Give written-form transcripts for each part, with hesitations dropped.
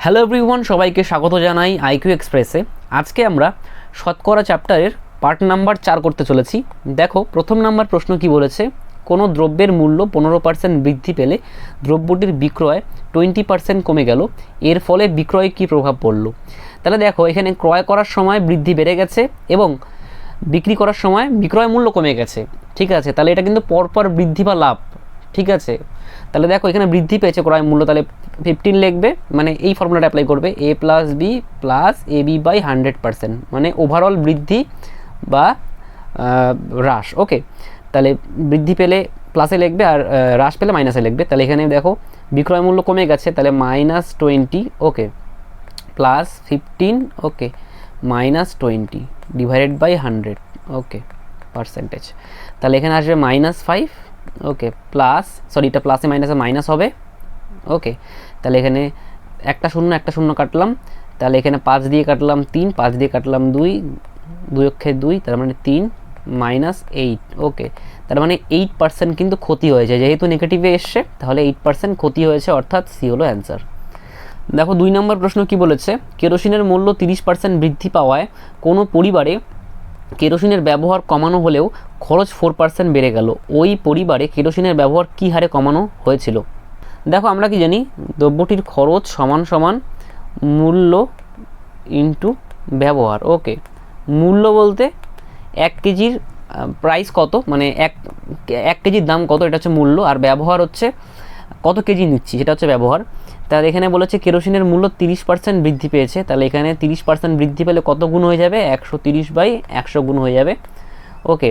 Hello everyone, সবাইকে স্বাগত জানাই আইকিউ এক্সপ্রেসে। আজকে আমরা শতকরা চ্যাপ্টারের পার্ট নাম্বার 4 করতে চলেছি। দেখো, প্রথম নাম্বার প্রশ্ন কি বলেছে, কোনো দ্রব্যের মূল্য 15% বৃদ্ধি পেলে দ্রব্যটির বিক্রয় 20% কমে গেল, এর ফলে বিক্রয়ে কী প্রভাব পড়ল। তাহলে দেখো, এখানে ক্রয় করার সময় বৃদ্ধি বেড়ে গেছে এবং বিক্রি করার সময় বিক্রয় মূল্য কমে গেছে। ঠিক আছে, তাহলে এটা কিন্তু পরপর বৃদ্ধি বা লাভ। ঠিক আছে, তাহলে দেখো এখানে বৃদ্ধি পেয়েছে ক্রয় মূল্য, তাহলে 15 লিখবে, মানে এই ফর্মুলাটা অ্যাপ্লাই করবে, a plus B plus A B by 100%, মানে ওভারঅল বৃদ্ধি বা হ্রাস। ওকে, তাহলে বৃদ্ধি পেলে প্লাসে লিখবে আর হ্রাস পেলে মাইনাসে লিখবে। তাহলে এখানে দেখো বিক্রয় মূল্য কমে গেছে, তাহলে -20, okay, plus 15, okay, -20 divided by 100, okay, percentage. তাহলে এখানে আসবে -5, ওকে, প্লাস, সরি, এটা প্লাসে মাইনাসে মাইনাস হবে। ওকে, তাহলে এখানে একটা শূন্য কাটলাম, তাহলে এখানে 5 দিয়ে কাটলাম 3, 5 দিয়ে কাটলাম 2, 2 অক্ষে 2, তার মানে 3 -8। ওকে, তার মানে 8% কিন্তু ক্ষতি হয়েছে, যেহেতু নেগেটিভে এসছে তাহলে 8% ক্ষতি হয়েছে, অর্থাৎ সি হলো অ্যান্সার। দেখো 2 নম্বর প্রশ্ন কি বলেছে, কেরোসিনের মূল্য 30% বৃদ্ধি পাওয়ায় কোনো পরিবারে কেরোসিনের ব্যবহার কমানো হলেও খরচ 4% বেড়ে গেল, ওই পরিবারে কেরোসিনের ব্যবহার কী হারে কমানো হয়েছিল। দেখো, আমরা কি জানি, দ্রব্যটির খরচ সমান সমান মূল্য ইন্টু ব্যবহার। ওকে, মূল্য বলতে 1 কেজির প্রাইস কত, মানে এক কেজির দাম কত, এটা হচ্ছে মূল্য, আর ব্যবহার হচ্ছে কত কেজি নিচ্ছি সেটা হচ্ছে ব্যবহার। তাহলে এখানে বলেছে কেরোসিনের মূল্য 30% বৃদ্ধি পেয়েছে, তাহলে এখানে 30% বৃদ্ধি পেলে কত গুণ হয়ে যাবে, 130/100 গুণ হয়ে যাবে। ওকে,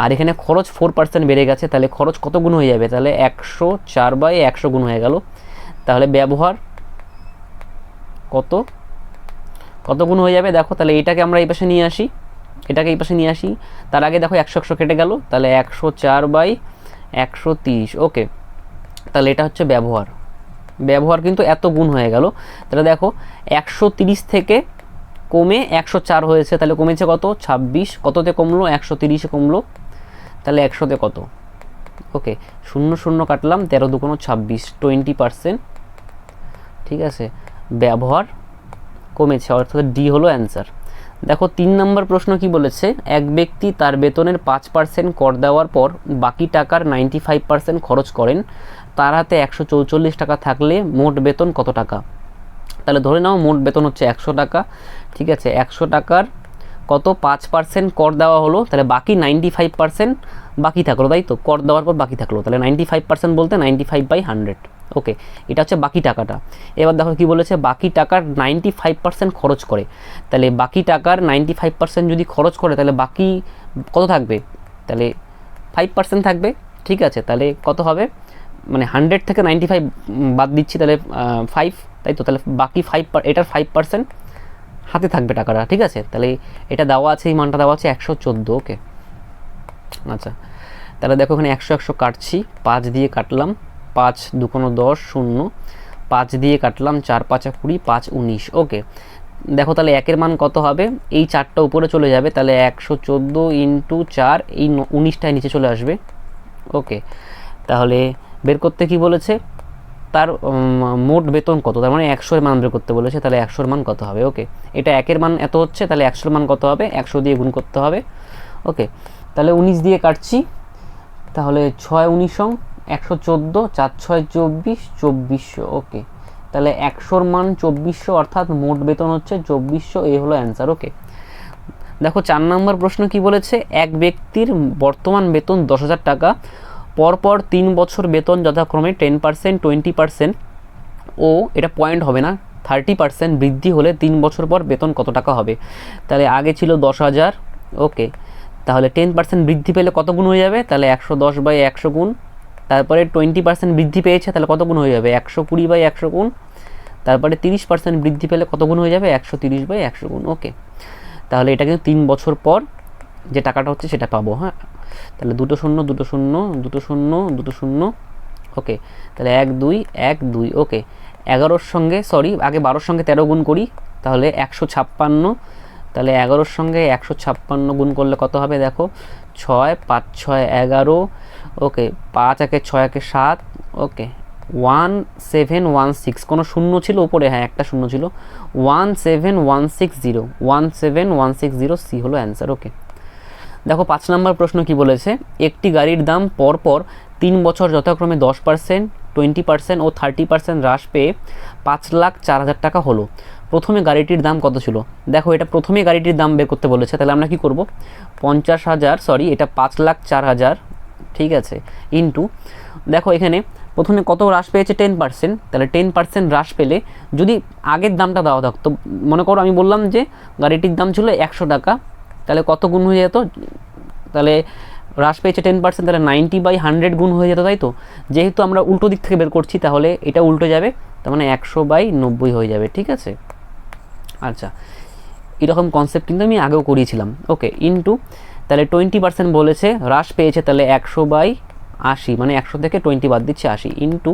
আর এখানে খরচ 4% বেড়ে গেছে, তাহলে খরচ কত গুণ হয়ে যাবে, তাহলে 104/100 গুণ হয়ে গেল। তাহলে ব্যবহার কত গুণ হয়ে যাবে, দেখো, তাহলে এটাকে আমরা এই পাশে নিয়ে আসি, তার আগে দেখো 100 কেটে গেল, তাহলে 104/130। ওকে, তাহলে এটা হচ্ছে ব্যবহার কিন্তু এত গুণ হয়ে গেল। তাহলে দেখো 130 থেকে কমে 104 হয়েছে, তাহলে কমেছে কত, 26, কততে কমলো, 130-এ কমলো, তাহলে 100-তে কত। ওকে, 0 কাটলাম, 13 দুগুণ 26, 20%। ঠিক আছে, ব্যবহার কমেছে, অর্থাৎ ডি হলো অ্যান্সার। দেখো 3 নম্বর প্রশ্ন কি বলেছে, এক ব্যক্তি তার বেতনের 5% কর দেওয়ার পর বাকি টাকার 95% খরচ করেন, তার হাতে 144 টাকা থাকলে মোট বেতন কত টাকা। তাহলে ধরে নাও মোট বেতন হচ্ছে 100 টাকা। ঠিক আছে, 100 টাকার কত 5% কর দেওয়া হলো, তাহলে বাকি 95% বাকি থাকলো, তাই তো, কর দেওয়ার পর বাকি থাকলো, তাহলে 95% বলতে 95/100। ওকে, এটা হচ্ছে বাকি টাকাটা। এবার দেখো কি বলেছে, বাকি টাকার 95% খরচ করে, তাহলে বাকি টাকার 95% যদি খরচ করে তাহলে বাকি কত থাকবে, তাহলে 5% থাকবে। ঠিক আছে, তাহলে কত হবে, মানে 100 থেকে 95 বাদ দিচ্ছি, তাহলে 5, তাই তো, তাহলে বাকি 5, এটার 5% হাতে থাকবে টাকাটা। ঠিক আছে, তাহলে এটা দেওয়া আছে, এই মানটা দেওয়া আছে 114। ওকে, আচ্ছা, তাহলে দেখো এখানে 100 কাটছি, 5 দিয়ে কাটলাম, 5 দুগুণ 10, 0, 5 দিয়ে কাটলাম, 4 5 20, 5 19। ওকে, দেখো তাহলে একের মান কত হবে, এই 4টা উপরে চলে যাবে, তাহলে 114 ইন্টু 4, এই 19টায় নিচে চলে আসবে। ওকে, তাহলে বের করতে কি বলেছে, তার মোট বেতন কত, তার মানে 100-এর মান বের করতে বলেছে, তাহলে 100-এর মান কত হবে। ওকে, এটা একের মান এত হচ্ছে, তাহলে 100-এর মান কত হবে, 100 দিয়ে গুণ করতে হবে। ওকে, তাহলে 19 দিয়ে কাটছি, তাহলে 6 19, 114, 4 6 24, 2400। ওকে, তাহলে 100-এর মান 2400, অর্থাৎ মোট বেতন হচ্ছে 2400, এই হলো অ্যান্সার। ওকে, দেখো 4 নম্বর প্রশ্ন কি বলেছে, এক ব্যক্তির বর্তমান বেতন 10,000 টাকা, পরপর 3 বছর বেতন যথাক্রমে 10%, 20% ও, এটা পয়েন্ট হবে না, 30% বৃদ্ধি হলে 3 বছর পর বেতন কত টাকা হবে। তাহলে আগে ছিল 10,000। ওকে, তাহলে 10% বৃদ্ধি পেলে কত গুণ হয়ে যাবে, তাহলে 110/100 গুণ, তারপরে 20% বৃদ্ধি পেয়েছে, তাহলে কত গুণ হয়ে যাবে, 120/100 গুণ, তারপরে 30% বৃদ্ধি পেলে কত গুণ হয়ে যাবে, 130/100 গুণ। ওকে, তাহলে এটা কিন্তু 3 বছর পর যে টাকাটা হচ্ছে সেটা পাবো। হ্যাঁ, তাহলে 2 0 2 0 2 0 2 0। ওকে, তাহলে 1 2 1 2। ওকে, 11-র সঙ্গে, সরি, আগে 12-র সঙ্গে 13 গুণ করি, তাহলে 156, তাহলে 11-র সঙ্গে 156 গুণ করলে কত হবে, দেখো 6 5 6 11। ওকে, 5 1 6 1 7। ওকে, 1716, কোনো শূন্য ছিল উপরে, হ্যাঁ একটা শূন্য ছিল, 17160, 17160 সি হলো অ্যান্সার। ওকে, দেখো 5 নম্বর প্রশ্ন কি বলেছে, একটি গাড়ির দাম পরপর 3 বছর যথাক্রমে 10%, 20% ও 30% হ্রাস পেয়ে 5,04,000 টাকা হলো। প্রথমে গাড়িটির দাম কত ছিল? দেখো এটা প্রথমে গাড়িটির দাম বের করতে বলেছে, তাহলে আমরা কি করব, 50,000, সরি এটা 5,04,000, ঠিক আছে, ইন্টু, দেখো এখানে প্রথমে কত হ্রাস পেয়েছে, 10%, তাহলে 10% হ্রাস পেলে যদি আগের দামটা দেওয়া থাকতো, মনে করো আমি বললাম যে গাড়িটির দাম ছিল 100 টাকা, তাহলে কত গুণ হয়ে যেত, তাহলে হ্রাস পেয়েছে 10%, তাহলে 90/100 গুণ হয়ে যেত, তাই তো? যেহেতু আমরা উল্টো দিক থেকে বের করছি তাহলে এটা উল্টো যাবে, তার মানে 100/90 হয়ে যাবে, ঠিক আছে। আচ্ছা, এরকম কনসেপ্ট কিন্তু আমি আগেও করিয়েছিলাম। ওকে, ইন্টু, তাহলে 20% বলেছে, হ্রাস পেয়েছে, তাহলে 100/80, মানে 100 থেকে 20 বাদ দিচ্ছে 80, ইন্টু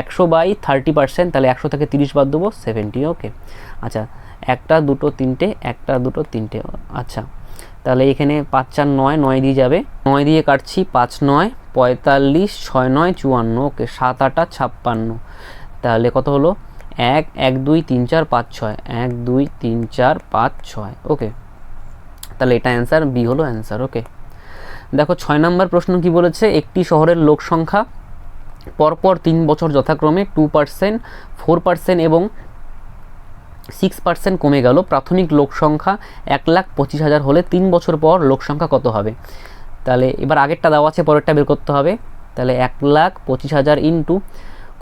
100/30%, তাহলে 100 থেকে 30 বাদ দেবো 70। ওকে, আচ্ছা, 1 2 3 1 2 3, আচ্ছা, তাহলে এখানে 5 4 9, 9 দিয়ে যাবে, 9 দিয়ে কাটছি, 5 9 45, 6 9 54, ওকে, 7 8 56, তাহলে কত হলো, 1 1 2 3 4 5 6, 1 2 3 4 5 6, ওকে, তাহলে এটা অ্যান্সার, বি হলো অ্যান্সার। ওকে, দেখো 6 নম্বর প্রশ্ন কি বলেছে, একটি শহরের লোক সংখ্যা পরপর 3 বছর যথাক্রমে 2%, 4% এবং 6% কমে গেল। প্রাথমিক লোক সংখ্যা 1,25,000 হলে 3 বছর পর লোক সংখ্যা কত হবে? তাহলে এবার আগেরটা দেওয়া আছে, পরেরটা বের করতে হবে। তাহলে 1,25,000 ইন্টু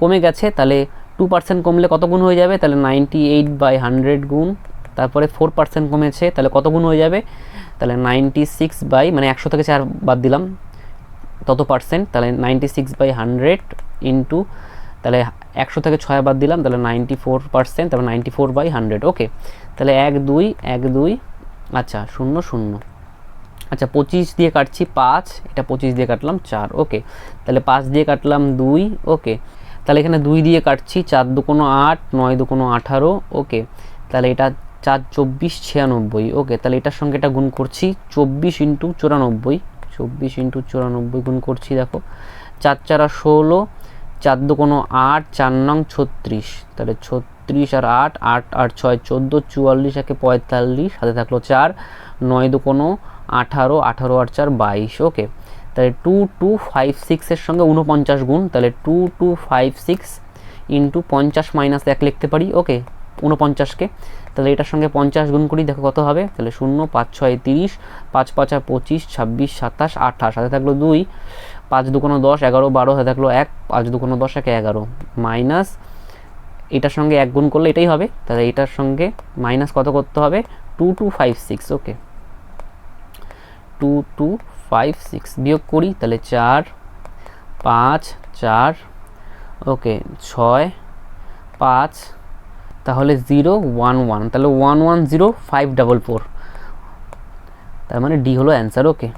কমে গেছে, তাহলে 2% কমলে কত গুণ হয়ে যাবে, তাহলে 98/100 গুণ, তারপরে 4% কমেছে, তাহলে কত গুণ হয়ে যাবে, তাহলে 96 মানে 100 থেকে 4 বাদ দিলাম তত পার্সেন্ট, তাহলে 96/100 ইন্টু, তাহলে 100 থেকে 6 বাদ দিলাম, তাহলে 94%, তারপর 94/100। ওকে, তাহলে 1 2 1 2, আচ্ছা 0 0, আচ্ছা 25 দিয়ে কাটছি 5, এটা 25 দিয়ে কাটলাম 4, ওকে, তাহলে 5 দিয়ে কাটলাম 2, ওকে, তাহলে এখানে 2 দিয়ে কাটছি, 4 2 8, 9 2 18, ওকে, তাহলে এটা 4 24 96, ওকে, তাহলে এটার সঙ্গে এটা গুণ করছি, 24 × 94, 24 × 94 গুণ করছি, দেখো 4 4 16, 4 2 8, 4 9 36, তাহলে 36 আর 8, 8 8 6 14, 44 একে 45, সাথে থাকলো 4, 9 2 18, 18 আর 4 22, ওকে, তাহলে 2256 এর সঙ্গে 49 গুণ, তাহলে 2256 ইন্টু 50 মাইনাস 1 লিখতে পারি, ওকে, 49কে, তাহলে এটার সঙ্গে 50 গুণ করি, দেখো কত হবে, তাহলে 0 5 6 30, 5 5 25, 26 27 28, সাথে থাকলো 2, 5 2 10, 11 12, সাথে থাকলো 1, 5 2 10 1 11, মাইনাস এটার সঙ্গে 1 গুণ করলে এটাই হবে, তাহলে এটার সঙ্গে মাইনাস কত করতে হবে, 2256, ওকে, 2256 বিয়োগ করি, তাহলে 4 5 4, ওকে, 6 5, তাহলে 0 1 1, তাহলে 110,544, তার মানে ডি হলো অ্যান্সার। ওকে,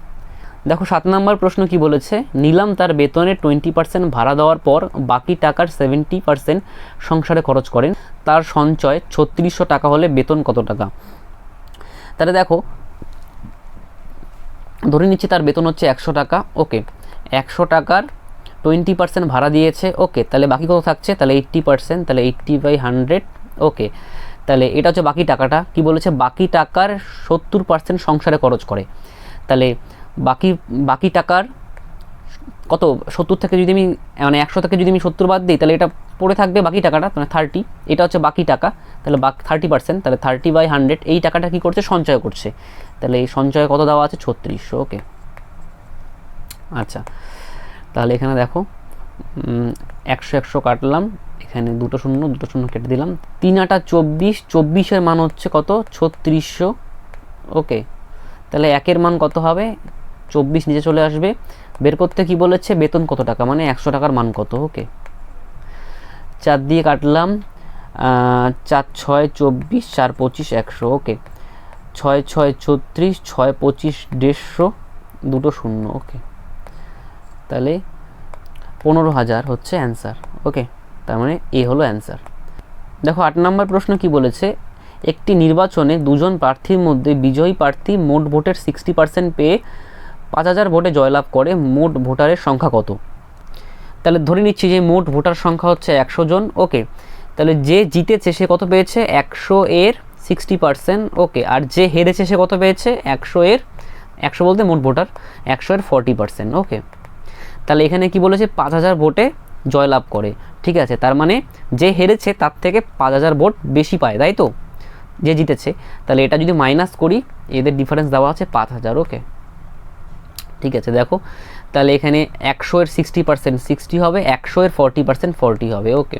দেখো 7 নম্বর প্রশ্ন কি বলেছে, নিলাম তার বেতনের 20% ভাড়া দেওয়ার পর বাকি টাকার 70% সংসারে খরচ করেন, তার সঞ্চয় 3600 টাকা হলে বেতন কত টাকা? তাহলে দেখো ধরে নিচ্ছি তার বেতন হচ্ছে 100 টাকা, ওকে, 100 টাকার 20% ভাড়া দিয়েছে, ওকে, তাহলে বাকি কত থাকছে, তাহলে 80%, তাহলে 80/100, ওকে, তাহলে এটা হচ্ছে বাকি টাকাটা, কি বলেছে, বাকি টাকার 70% সংসারে খরচ করে, তাহলে বাকি টাকার কত, 70 থেকে যদি আমি, মানে 100 থেকে যদি আমি 70 বাদ দিই, তাহলে এটা পড়ে থাকবে বাকি টাকাটা, মানে 30, এটা হচ্ছে বাকি টাকা, তাহলে 30%, তাহলে 30/100, এই টাকাটা কি করছে, সঞ্চয় করছে, তাহলে এই সঞ্চয় কত দেওয়া আছে, 3600, ওকে, আচ্ছা, তাহলে এখানে দেখো 100 100 কাটলাম, এখানে দুটো শূন্য কেটে দিলাম, 3 8 24, 24-এর মান হচ্ছে কত, 3600, ওকে, তাহলে 1-এর মান কত হবে, 24 নিচে চলে আসবে, বের করতে কি বলেছে, বেতন কত টাকা, মানে 100 টাকার মান কত, ওকে, 4 দিয়ে কাটলাম, 4 6 24, 4 25 100, ওকে, 6 6 36, 6 25 150, দুটো শূন্য, ওকে, তাহলে 15,000 হচ্ছে অ্যান্সার। ওকে, তার মানে এ হলো অ্যান্সার। দেখো 8 নম্বর প্রশ্ন কি বলেছে, একটি নির্বাচনে দুজন প্রার্থীর মধ্যে বিজয়ী প্রার্থী মোট ভোটের 60% পেয়ে 5,000 ভোটে জয়লাভ করে, মোট ভোটারের সংখ্যা কত? তাহলে ধরে নিচ্ছি যে মোট ভোটার সংখ্যা হচ্ছে 100 জন। ওকে, তাহলে যে জিতেছে সে কত পেয়েছে? 100 এর 60%। ওকে, আর যে হেরেছে সে কত পেয়েছে? 100 এর 100 বলতে মোট ভোটার 100 এর 40%। ওকে, তাহলে এখানে কি বলেছে? 5000 ভোটে জয়লাভ করে। ঠিক আছে, তার মানে যে হেরেছে তার থেকে 5000 ভোট বেশি পায়, তাই তো, যে জিতেছে। তাহলে এটা যদি মাইনাস করি, এদের ডিফারেন্স দেওয়া আছে 5000। ওকে, ঠিক আছে, দেখো তাহলে এখানে 100 এর 60% 60 হবে, 100 এর 40% 40 হবে। ওকে,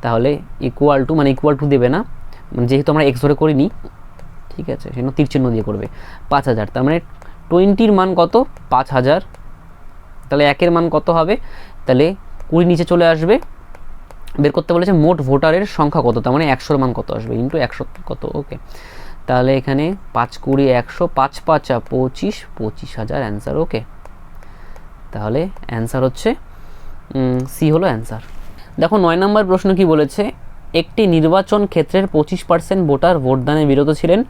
তাহলে ইকুয়াল টু, মানে ইকুয়াল টু দেবে না, যেহেতু আমরা এক্স ধরে করিনি, ঠিক আছে, সেজন্য তীর চিহ্ন দিয়ে করবে। 5000, তার মানে 20-র মান কত? 5000। তাহলে 1-এর মান কত হবে? তাহলে 20 নিচে চলে আসবে, বের করতে বলেছে মোট ভোটারের সংখ্যা কত, তার মানে 100-র মান কত আসবে, ইন্টু 100 কত। ওকে, তাহলে এখানে 5 20 100, 5 5 25, 25,000 অ্যান্সার। ওকে, তাহলে অ্যান্সার হচ্ছে সি হলো অ্যান্সার। দেখো 9 নম্বর প্রশ্ন কি বলেছে? একটি নির্বাচন ক্ষেত্রের 25% ভোটার ভোটদানে বিরত ছিলেন।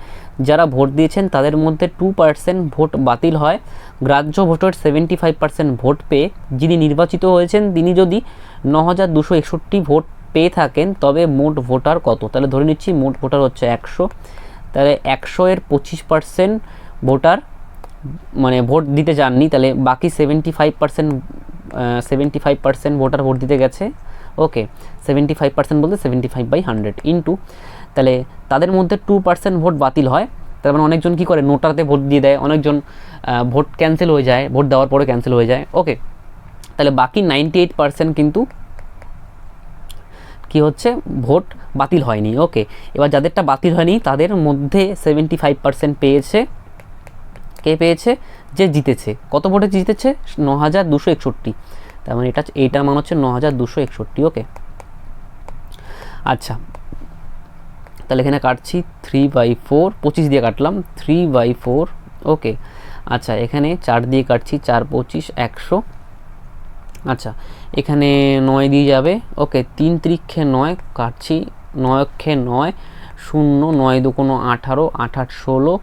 যারা ভোট দিয়েছেন তাদের মধ্যে 2% ভোট বাতিল হয়। গ্রাহ্য ভোটের 75% ভোট পেয়ে যিনি নির্বাচিত হয়েছেন তিনি যদি 9261 ভোট পেয়ে থাকেন তবে মোট ভোটার কত? তাহলে ধরে নিচ্ছি মোট ভোটার হচ্ছে 100। তাহলে 100 এর 25% ভোটার মানে ভোট দিতে যাননি, তাহলে বাকি 75% ভোটার ভোট দিতে গেছে। ওকে, 75% বলতে 75/100 ইন্টু, তাহলে তাদের মধ্যে 2% ভোট বাতিল হয়। তার মানে অনেকজন কী করে? নোটাতে ভোট দিয়ে দেয়, অনেকজন ভোট ক্যান্সেল হয়ে যায়, ভোট দেওয়ার পরে ক্যান্সেল হয়ে যায়। ওকে, তাহলে বাকি 98% কিন্তু কি হচ্ছে? ভোট বাতিল হয়নি। ওকে, এবার যাদেরটা বাতিল হয়নি তাদের মধ্যে 75% পেয়েছে। কে পেয়েছে? যে জিতেছে। কত ভোটে জিতেছে? 9261। তার মানে এইটার মান হচ্ছে 9261। ওকে, আচ্ছা, তাহলে এখানে কাটছি 3/4, 25 দিয়ে কাটলাম 3/4। ওকে, আচ্ছা, এখানে 4 দিয়ে কাটছি, 4 25 100। আচ্ছা, এখানে 9 দিয়ে যাবে। ওকে, 3 3 9 কাটছি, 9 9 0, 9 2 18, 8 8 16,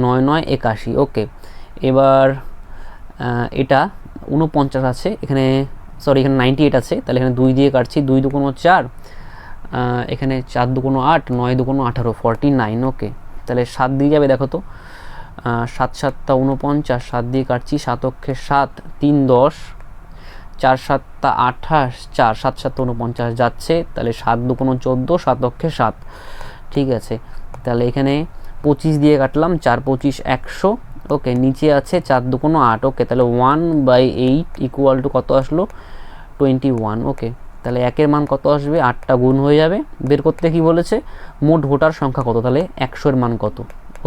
9 9 81। ওকে, এবার এটা 49 আছে, এখানে সরি এখানে 98 আছে, তাহলে এখানে 2 দিয়ে কাটছি, 2 2 4, এখানে 4 2 8, 9 2 18, 49। ওকে, তাহলে 7 দিয়ে যাবে, দেখো তো, 7 7 49, 7 দিয়ে কাটছি, 7 অক্ষে 7, 3 10, 4 7 28, 4 7 7 49 যাচ্ছে, তাহলে 7 2 14, 7 অক্ষে 7। ঠিক আছে, তাহলে এখানে 25 দিয়ে কাটলাম, 4 25 100। ওকে, নিচে আছে 4 2 8। ওকে, তাহলে 1/8 ইকুয়াল টু কত আসলো? 21। ওকে, তাহলে 1-এর মান কত আসবে? 8টা গুণ হয়ে যাবে। বের করতে কি বলেছে? মোট ভোটার সংখ্যা কত, তাহলে 100-এর মান কত?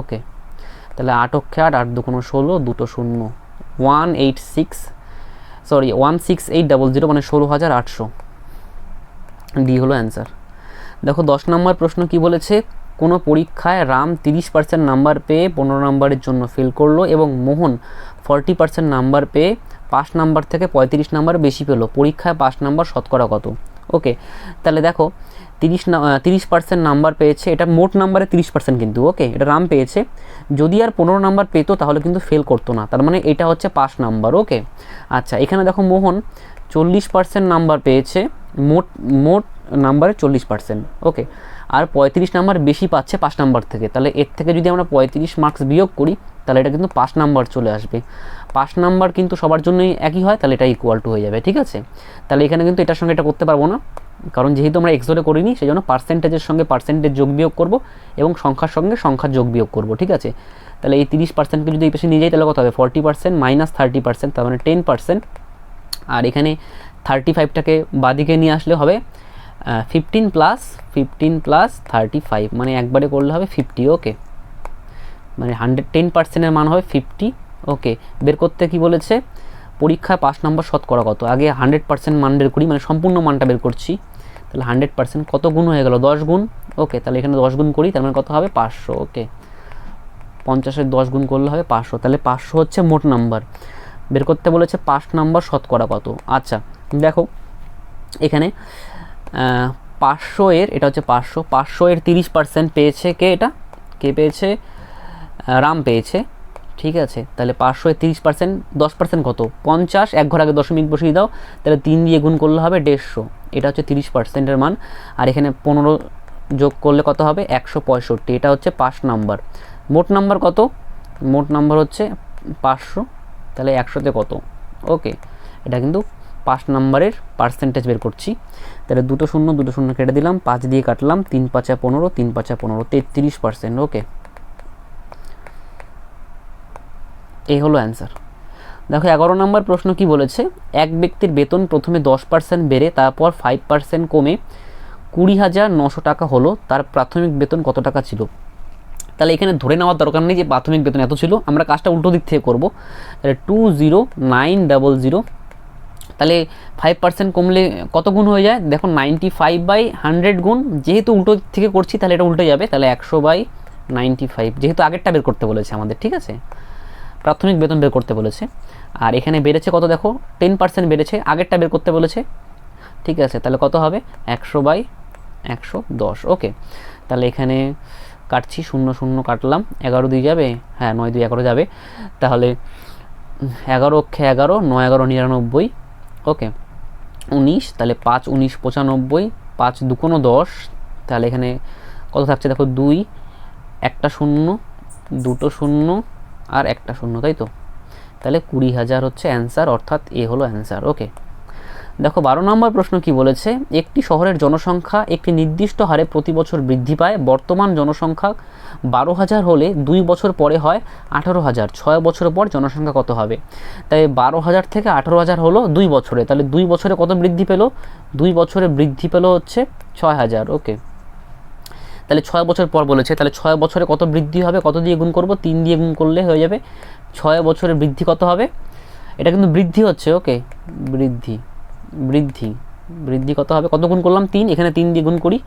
ওকে, তাহলে 8 অক্ষে 8, 8 2 16, 2 0, 16800, মানে 16,800। ডি হলো অ্যান্সার। দেখো 10 নম্বর প্রশ্ন কি বলেছে? কোনো পরীক্ষায় রাম 30% নাম্বার পেয়ে 15 নম্বরের জন্য ফেল করলো এবং মোহন 40% নাম্বার পেয়ে 5 নাম্বার থেকে 35 নাম্বার বেশি পেলো। পরীক্ষায় 5 নাম্বার শতকরা কত? ওকে, তাহলে দেখো 30% নাম্বার পেয়েছে, এটা মোট নাম্বারে 30% কিন্তু। ওকে, এটা রাম পেয়েছে, যদি আর 15 নাম্বার পেতো তাহলে কিন্তু ফেল করতো না, তার মানে এটা হচ্ছে 5 নাম্বার। ওকে, আচ্ছা, এখানে দেখো মোহন 40% নাম্বার পেয়েছে, মোট নাম্বারে 40%। ওকে, আর 35 নাম্বার বেশি পাচ্ছে 5 নাম্বার থেকে, তাহলে এর থেকে যদি আমরা 35 মার্কস বিয়োগ করি তাহলে এটা কিন্তু 5 নাম্বার চলে আসবে। 5 নাম্বার কিন্তু সবার জন্যই একই হয়, তাহলে এটা ইকুয়াল টু হয়ে যাবে। ঠিক আছে, তাহলে এখানে কিন্তু এটার সঙ্গে এটা করতে পারবো না, কারণ যেহেতু আমরা এক্স ধরে করিনি, সেই জন্য পার্সেন্টেজের সঙ্গে পার্সেন্টেজ যোগ বিয়োগ করবো এবং সংখ্যার সঙ্গে সংখ্যার যোগ বিয়োগ করবো। ঠিক আছে, তাহলে এই 30%কে যদি এই পাশে নিয়ে যাই তাহলে কত হবে? 40% মাইনাস 30%, তার মানে 10%। আর এখানে 35টাকে বাদিকে নিয়ে আসলে হবে 15 প্লাস 35, মানে একবারে করলে হবে 50। ওকে, মানে 10%-এর মান হবে 50। ওকে, বের করতে কি বলেছে? পরীক্ষায় 5 নম্বর শতকরা কত? আগে 100% মান বের করি, মানে সম্পূর্ণ মানটা বের করছি। তাহলে 100% কত গুণ হয়ে গেল? 10 গুণ। ওকে, তাহলে এখানে 10 গুণ করি, তার মানে কত হবে? 500। ওকে, 50-এর 10 গুণ করলে হবে 500, তাহলে 500 হচ্ছে মোট নাম্বার। বের করতে বলেছে 5 নাম্বার শতকরা কত। আচ্ছা, দেখো এখানে 500 এর, এটা হচ্ছে 500 এর 30% পেয়েছে কে? এটা কে পেয়েছে? রাম পেয়েছে। ঠিক আছে, তাহলে 500-30%, 10% কত 50, এক ঘর আগে দশমিক বসিয়ে দাও, তাহলে 3 দিয়ে গুণ করলে হবে 150, এটা হচ্ছে 30%-এর মান। আর এখানে 15 যোগ করলে কত হবে 165, এটা হচ্ছে 5 নাম্বার। মোট নাম্বার কত, মোট নাম্বার হচ্ছে 500, তাহলে 100তে কত, ওকে এটা কিন্তু 5 নাম্বারের পার্সেন্টেজ বের করছি। তাহলে দুটো শূন্য কেটে দিলাম, 5 দিয়ে কাটলাম, 3 5 15, 3 5 15, 33%, ওকে এই হলো অ্যান্সার। দেখো 11 নম্বর প্রশ্ন কি বলেছে, এক ব্যক্তির বেতন প্রথমে 10% বেড়ে তারপর 5% কমে 20,900 টাকা হলো, তার প্রাথমিক বেতন কত টাকা ছিল। তাহলে এখানে ধরে নেওয়ার দরকার নেই যে প্রাথমিক বেতন এত ছিল, আমরা কাজটা উল্টো দিক থেকে করব। তাহলে 20900, তাহলে 5% কমলে কত গুণ হয়ে যায়, দেখো 95/100 গুণ, যেহেতু উল্টো দিক থেকে করছি তাহলে এটা উল্টে যাবে, তাহলে 100/95, যেহেতু আগেরটা বের করতে বলেছে আমাদের, ঠিক আছে প্রাথমিক বেতন বের করতে বলেছে। আর এখানে বেড়েছে কত, দেখো 10% বেড়েছে, আগেরটা বের করতে বলেছে, ঠিক আছে তাহলে কত হবে 100/110, ওকে তাহলে এখানে কাটছি, 0 কাটলাম, 11 দিয়ে যাবে, হ্যাঁ 9 2 11 যাবে, তাহলে 11 অক্ষে 11, 9 11 99, ওকে 19, তাহলে 5 19 95, 5 2 10, তাহলে এখানে কত থাকছে দেখো 2, একটা 0, দুটো 0 আর একটা 0, তাই তো, তাহলে 20,000 হচ্ছে অ্যান্সার, অর্থাৎ এ হলো অ্যান্সার, ওকে। দেখো 12 নম্বর প্রশ্ন কি বলেছে, একটি শহরের জনসংখ্যা একটি নির্দিষ্ট হারে প্রতি বছর বৃদ্ধি পায়, বর্তমান জনসংখ্যা 12,000 হলে 2 বছর পরে হয় 18,000, 6 বছর পর জনসংখ্যা কত হবে। তাই 12,000 থেকে 18,000 হলো 2 বছরে, তাহলে 2 বছরে কত বৃদ্ধি পেল, 2 বছরে বৃদ্ধি পেল হচ্ছে 6,000, ওকে তাহলে 6 বছর পর বলেছে, তাহলে 6 বছরে কত বৃদ্ধি হবে, কত দিয়ে গুণ করব, 3 দিয়ে গুণ করলে হয়ে যাবে। 6 বছরের বৃদ্ধি কত হবে, এটা কিন্তু বৃদ্ধি হচ্ছে, ওকে বৃদ্ধি বৃদ্ধি বৃদ্ধি কত হবে, কত গুণ করলাম 3, এখানে 3 দিয়ে গুণ করি,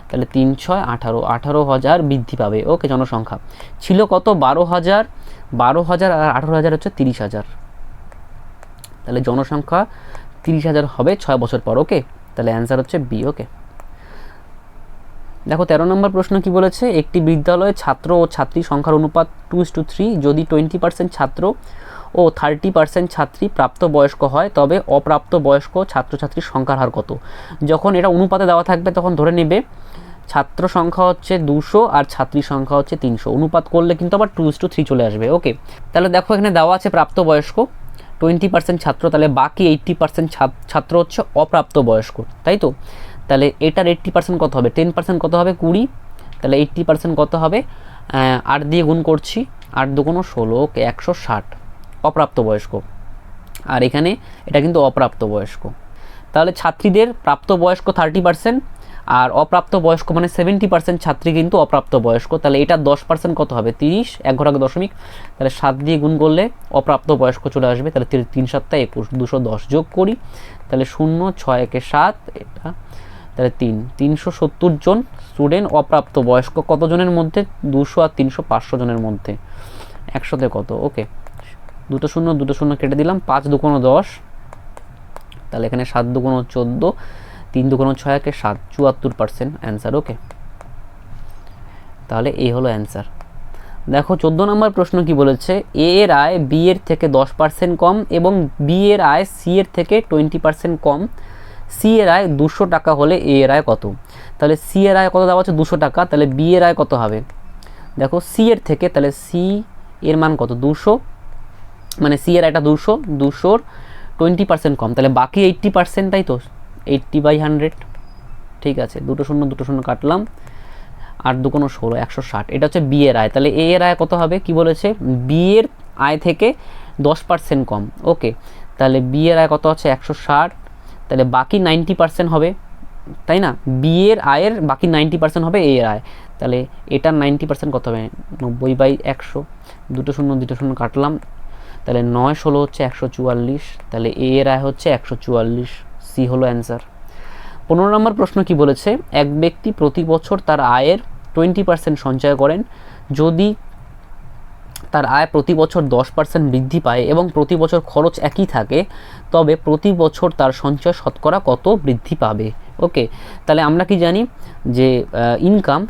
তাহলে 3 6 18, 18,000 বৃদ্ধি পাবে, ওকে জনসংখ্যা ছিল কত 12,000, 12,000 আর 18,000 হচ্ছে 30,000, তাহলে জনসংখ্যা 30,000 হবে 6 বছর পর, ওকে তাহলে অ্যান্সার হচ্ছে বি, ওকে। দেখো 13 নম্বর প্রশ্ন কি বলেছে, একটি বিদ্যালয়ে ছাত্র ও ছাত্রী সংখ্যার অনুপাত 2:3, যদি 20% ছাত্র ও 30% ছাত্রী প্রাপ্তবয়স্ক হয় তবে অপ্রাপ্তবয়স্ক ছাত্রছাত্রীর সংখ্যার হার কত। যখন এটা অনুপাতে দেওয়া থাকবে তখন ধরে নেবে ছাত্র সংখ্যা হচ্ছে 200 আর ছাত্রী সংখ্যা হচ্ছে 300, অনুপাত করলে কিন্তু আবার 2:3 চলে আসবে, ওকে তাহলে দেখো এখানে দেওয়া আছে প্রাপ্তবয়স্ক 20% ছাত্র, তাহলে বাকি 80% ছাত্র হচ্ছে অপ্রাপ্তবয়স্ক, তাই তো, তাহলে এটার 80% কত হবে, 10% কত হবে 20, তাহলে 80% কত হবে 8 দিয়ে গুণ করছি, 8 2 16, ওকে 160 অপ্রাপ্তবয়স্ক, আর এখানে এটা কিন্তু অপ্রাপ্তবয়স্ক। তাহলে ছাত্রীদের প্রাপ্তবয়স্ক 30% আর অপ্রাপ্তবয়স্ক মানে 70% ছাত্রী কিন্তু অপ্রাপ্তবয়স্ক, তাহলে এটা 10% কত হবে 30, এক ঘর আগে দশমিক, তাহলে 7 দিয়ে গুণ করলে অপ্রাপ্তবয়স্ক চলে আসবে, তাহলে 3 7 21, 210 যোগ করি, তাহলে 0 6 1 7, এটা তাহলে 370 জন স্টুডেন্ট অপ্রাপ্তবয়স্ক, কতজনের মধ্যে 200 আর 300 500 জনের মধ্যে, 100তে কত, ওকে দুটো শূন্য কেটে দিলাম, 5 2 10, তাহলে এখানে 7 2 14, 3 2 6 1 7, 74% অ্যান্সার, ওকে তাহলে এই হলো অ্যান্সার। দেখো 14 নম্বর প্রশ্ন কি বলেছে, এ এর আয় বি এর থেকে 10% কম এবং বি এর আয় সি এর থেকে 20% কম, সি এর আয় 200 টাকা হলে এ এর আয় কত। তাহলে সি এর আয় কত দেওয়া আছে 200 টাকা, তাহলে বি এর আয় কত হবে, দেখো সি এর থেকে, তাহলে সি এর মান কত 200, মানে সি এর আয়টা 200, 200-র 20% কম, তাহলে বাকি 80%, তাই তো 80/100, ঠিক আছে দুটো শূন্য কাটলাম, 8 2 16, 160, এটা হচ্ছে বি এর আয়। তাহলে এ এর আয় কত হবে, কি বলেছে বি এর আয় থেকে 10% কম, ওকে তাহলে বি এর আয় কত হচ্ছে 160, তাহলে বাকি 90% হবে, তাই না, বি এর আয়ের বাকি 90% হবে এ এর আয়, তাহলে এটার 90% কত হবে 90/100, দুটো শূন্য কাটলাম, তাহলে 9 16 হচ্ছে 144, তাহলে এ এর আয় হচ্ছে 144, সি হলো অ্যান্সার। 15 নম্বর প্রশ্ন কি বলেছে, এক ব্যক্তি প্রতি বছর তার আয়ের 20% সঞ্চয় করেন, যদি তার আয় প্রতি বছর 10% বৃদ্ধি পায় এবং প্রতি বছর খরচ একই থাকে তবে প্রতি বছর তার সঞ্চয় শতকরা কত বৃদ্ধি পাবে, ওকে তাহলে আমরা কি জানি যে ইনকাম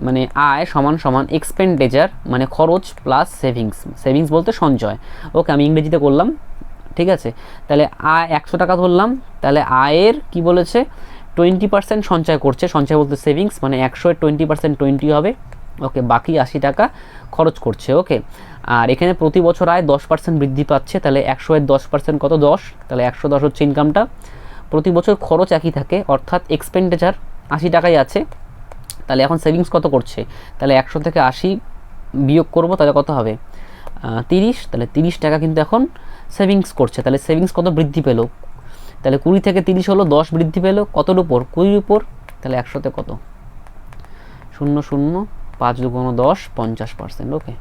মানে আয় সমান সমান এক্সপেন্ডিচার মানে খরচ প্লাস সেভিংস, সেভিংস বলতে সঞ্চয়। ওকে, আমি ইংরেজিতে করলাম, ঠিক আছে। তাহলে আয় 100 টাকা ধরলাম, তাহলে আয়ের কি বলেছে 20% সঞ্চয় করছে, সঞ্চয় বলতে সেভিংস, মানে 100-এর 20% 20 হবে। ওকে, বাকি 80 টাকা খরচ করছে। ওকে, আর এখানে প্রতি বছর আয় 10% বৃদ্ধি পাচ্ছে, তাহলে 100-এর 10% কত 10, তাহলে 110 হচ্ছে ইনকামটা। প্রতি বছর খরচ একই থাকে, অর্থাৎ এক্সপেন্ডিচার 80 টাকাই আছে। তাহলে এখন সেভিংস কত করছে, তাহলে 100 থেকে 80 বিয়োগ করব, তাহলে কত হবে 30, তাহলে 30 টাকা কিন্তু এখন সেভিংস করছে। তাহলে সেভিংস কত বৃদ্ধি পেল, তাহলে 20 থেকে 30 হলো 10 বৃদ্ধি পেল, কতর উপর 20-র উপর, তাহলে 100-তে কত 0 0 5 2 10, 50%। ওকে,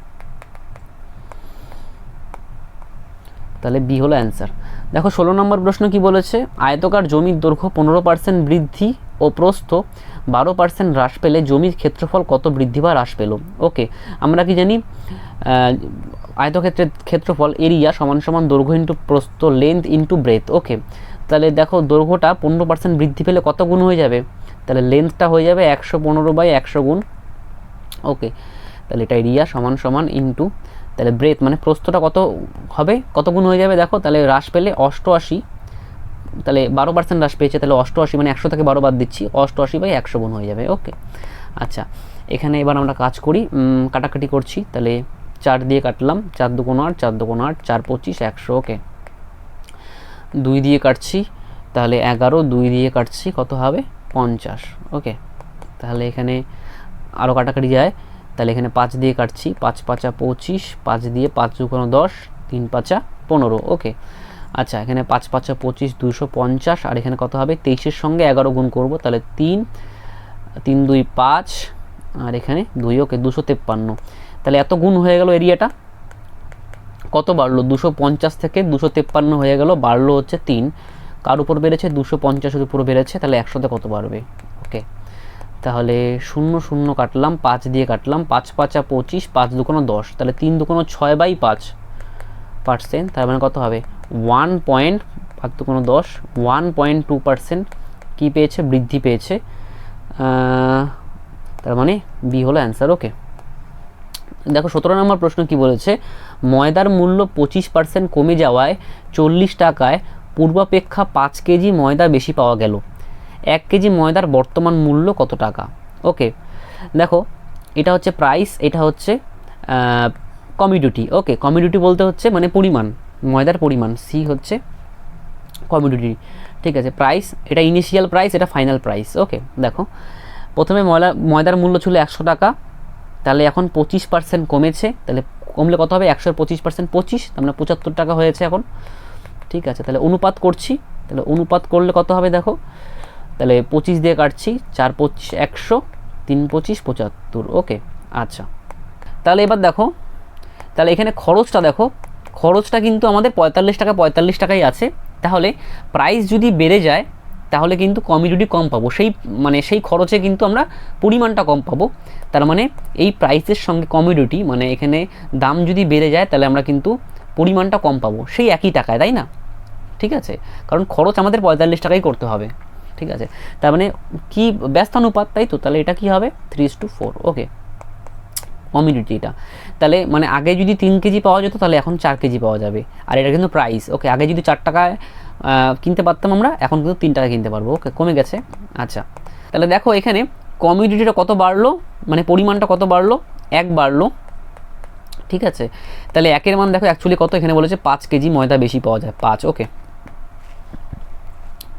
তাহলে বি হলো অ্যান্সার। দেখো 16 নম্বর প্রশ্ন কি বলেছে, আয়তকার জমির দৈর্ঘ্য 15% বৃদ্ধি ও প্রস্থ 12% হ্রাস পেলে জমির ক্ষেত্রফল কত বৃদ্ধি বা হ্রাস পেল। ওকে, আমরা কি জানি আয়তক্ষেত্রের ক্ষেত্রফল এরিয়া সমান সমান দৈর্ঘ্য ইন্টু প্রস্থ, লেন্থ ইন্টু ব্রেথ। ওকে, তাহলে দেখো দৈর্ঘ্যটা 15% বৃদ্ধি পেলে কত গুণ হয়ে যাবে, তাহলে লেন্থটা হয়ে যাবে 115/100 গুণ। ওকে, তাহলে এটা এরিয়া সমান সমান ইন্টু, তাহলে ব্রেথ মানে প্রস্থটা কত হবে, কত গুণ হয়ে যাবে দেখো, তাহলে হ্রাস পেলে 88, তাহলে 12% হ্রাস পেয়েছে, তাহলে 88 মানে 100 থেকে 12 বাদ দিচ্ছি, 88/100 গুণ হয়ে যাবে। ওকে, আচ্ছা এখানে এবার আমরা কাজ করি, কাটাকাটি করছি, তাহলে 4 দিয়ে কাটলাম, 4 2 8, 4 2 8, 4 25 100। ওকে, 2 দিয়ে কাটছি, তাহলে 11, 2 দিয়ে কাটছি, কত হবে 50। ওকে, তাহলে এখানে আরও কাটাকাটি যায়, তাহলে এখানে 5 দিয়ে কাটছি, 5 5 25, 5 দিয়ে 5 2 10, 3 5 15। ওকে, আচ্ছা এখানে 5 5 25, 250, আর এখানে কত হবে 23-এর সঙ্গে 11 গুণ করব, তাহলে 3 3 2 5, আর এখানে 2। ওকে, 253, তাহলে এত গুণ হয়ে গেল, এরিয়াটা কত বাড়লো 250 থেকে 253 হয়ে গেল, বাড়লো হচ্ছে 3, কার উপর বেড়েছে 250-এর উপর বেড়েছে, তাহলে 100-তে কত বাড়বে। ওকে, তাহলে 0 0 কাটলাম, 5 দিয়ে কাটলাম, 5 5 25, 5 2 10, তাহলে 3 2 6/5%, তার মানে কত হবে 5 2 10, 1.2% কী পেয়েছে, বৃদ্ধি পেয়েছে, তার মানে বি হলো অ্যান্সার। ওকে, দেখো 17 নম্বর প্রশ্ন কি বলেছে, ময়দার মূল্য 25% কমে যাওয়ায় 40 টাকায় পূর্বাপেক্ষা 5 কেজি ময়দা বেশি পাওয়া গেল, 1 কেজি ময়দার বর্তমান মূল্য কত টাকা। ওকে, দেখো এটা হচ্ছে প্রাইস, এটা হচ্ছে কমিডিটি। ওকে, কমিডিটি বলতে হচ্ছে মানে পরিমাণ, ময়দার পরিমাণ, সি হচ্ছে কমিডিটি, ঠিক আছে। প্রাইস এটা ইনিশিয়াল প্রাইস, এটা ফাইনাল প্রাইস। ওকে, দেখো প্রথমে ময়দার মূল্য ছিল 100 টাকা, তাহলে এখন 25% কমেছে, তাহলে কমলে কত হবে 100-এর 25% 25, তার মানে 75 টাকা হয়েছে এখন, ঠিক আছে। তাহলে অনুপাত করছি, তাহলে অনুপাত করলে কত হবে দেখো, তাহলে 25 দিয়ে কাটছি, 4 25 100, 3 25 75। ওকে, আচ্ছা তাহলে এবার দেখো, তাহলে এখানে খরচটা দেখো, খরচটা কিন্তু আমাদের 45 টাকাই আছে, তাহলে প্রাইস যদি বেড়ে যায় তাহলে কিন্তু কমিডিটি কম পাবো, সেই খরচে কিন্তু আমরা পরিমাণটা কম পাবো, তার মানে এই প্রাইসের সঙ্গে কমিডিটি মানে এখানে দাম যদি বেড়ে যায় তাহলে আমরা কিন্তু পরিমাণটা কম পাবো সেই একই টাকায়, তাই না, ঠিক আছে, কারণ খরচ আমাদের 45 টাকাই করতে হবে, ঠিক আছে। তার মানে কি ব্যস্তানুপাত, তাই তো, তাহলে এটা কি হবে 3:4। ওকে, কমিডিটি এটা, তাহলে মানে আগে যদি 3 কেজি পাওয়া যেত তাহলে এখন 4 কেজি পাওয়া যাবে, আর এটা কিন্তু প্রাইস। ওকে, আগে যদি 4 টাকায় কিনতে পারতাম আমরা, এখন কিন্তু 3 টাকা কিনতে পারবো। ওকে, কমে গেছে। আচ্ছা তাহলে দেখো এখানে কমিডিটিটা কত বাড়লো, মানে পরিমাণটা কত বাড়লো, 1 বাড়লো, ঠিক আছে। তাহলে 1-এর মান দেখো অ্যাকচুয়ালি কত, এখানে বলেছে 5 কেজি ময়দা বেশি পাওয়া যায় 5। ওকে,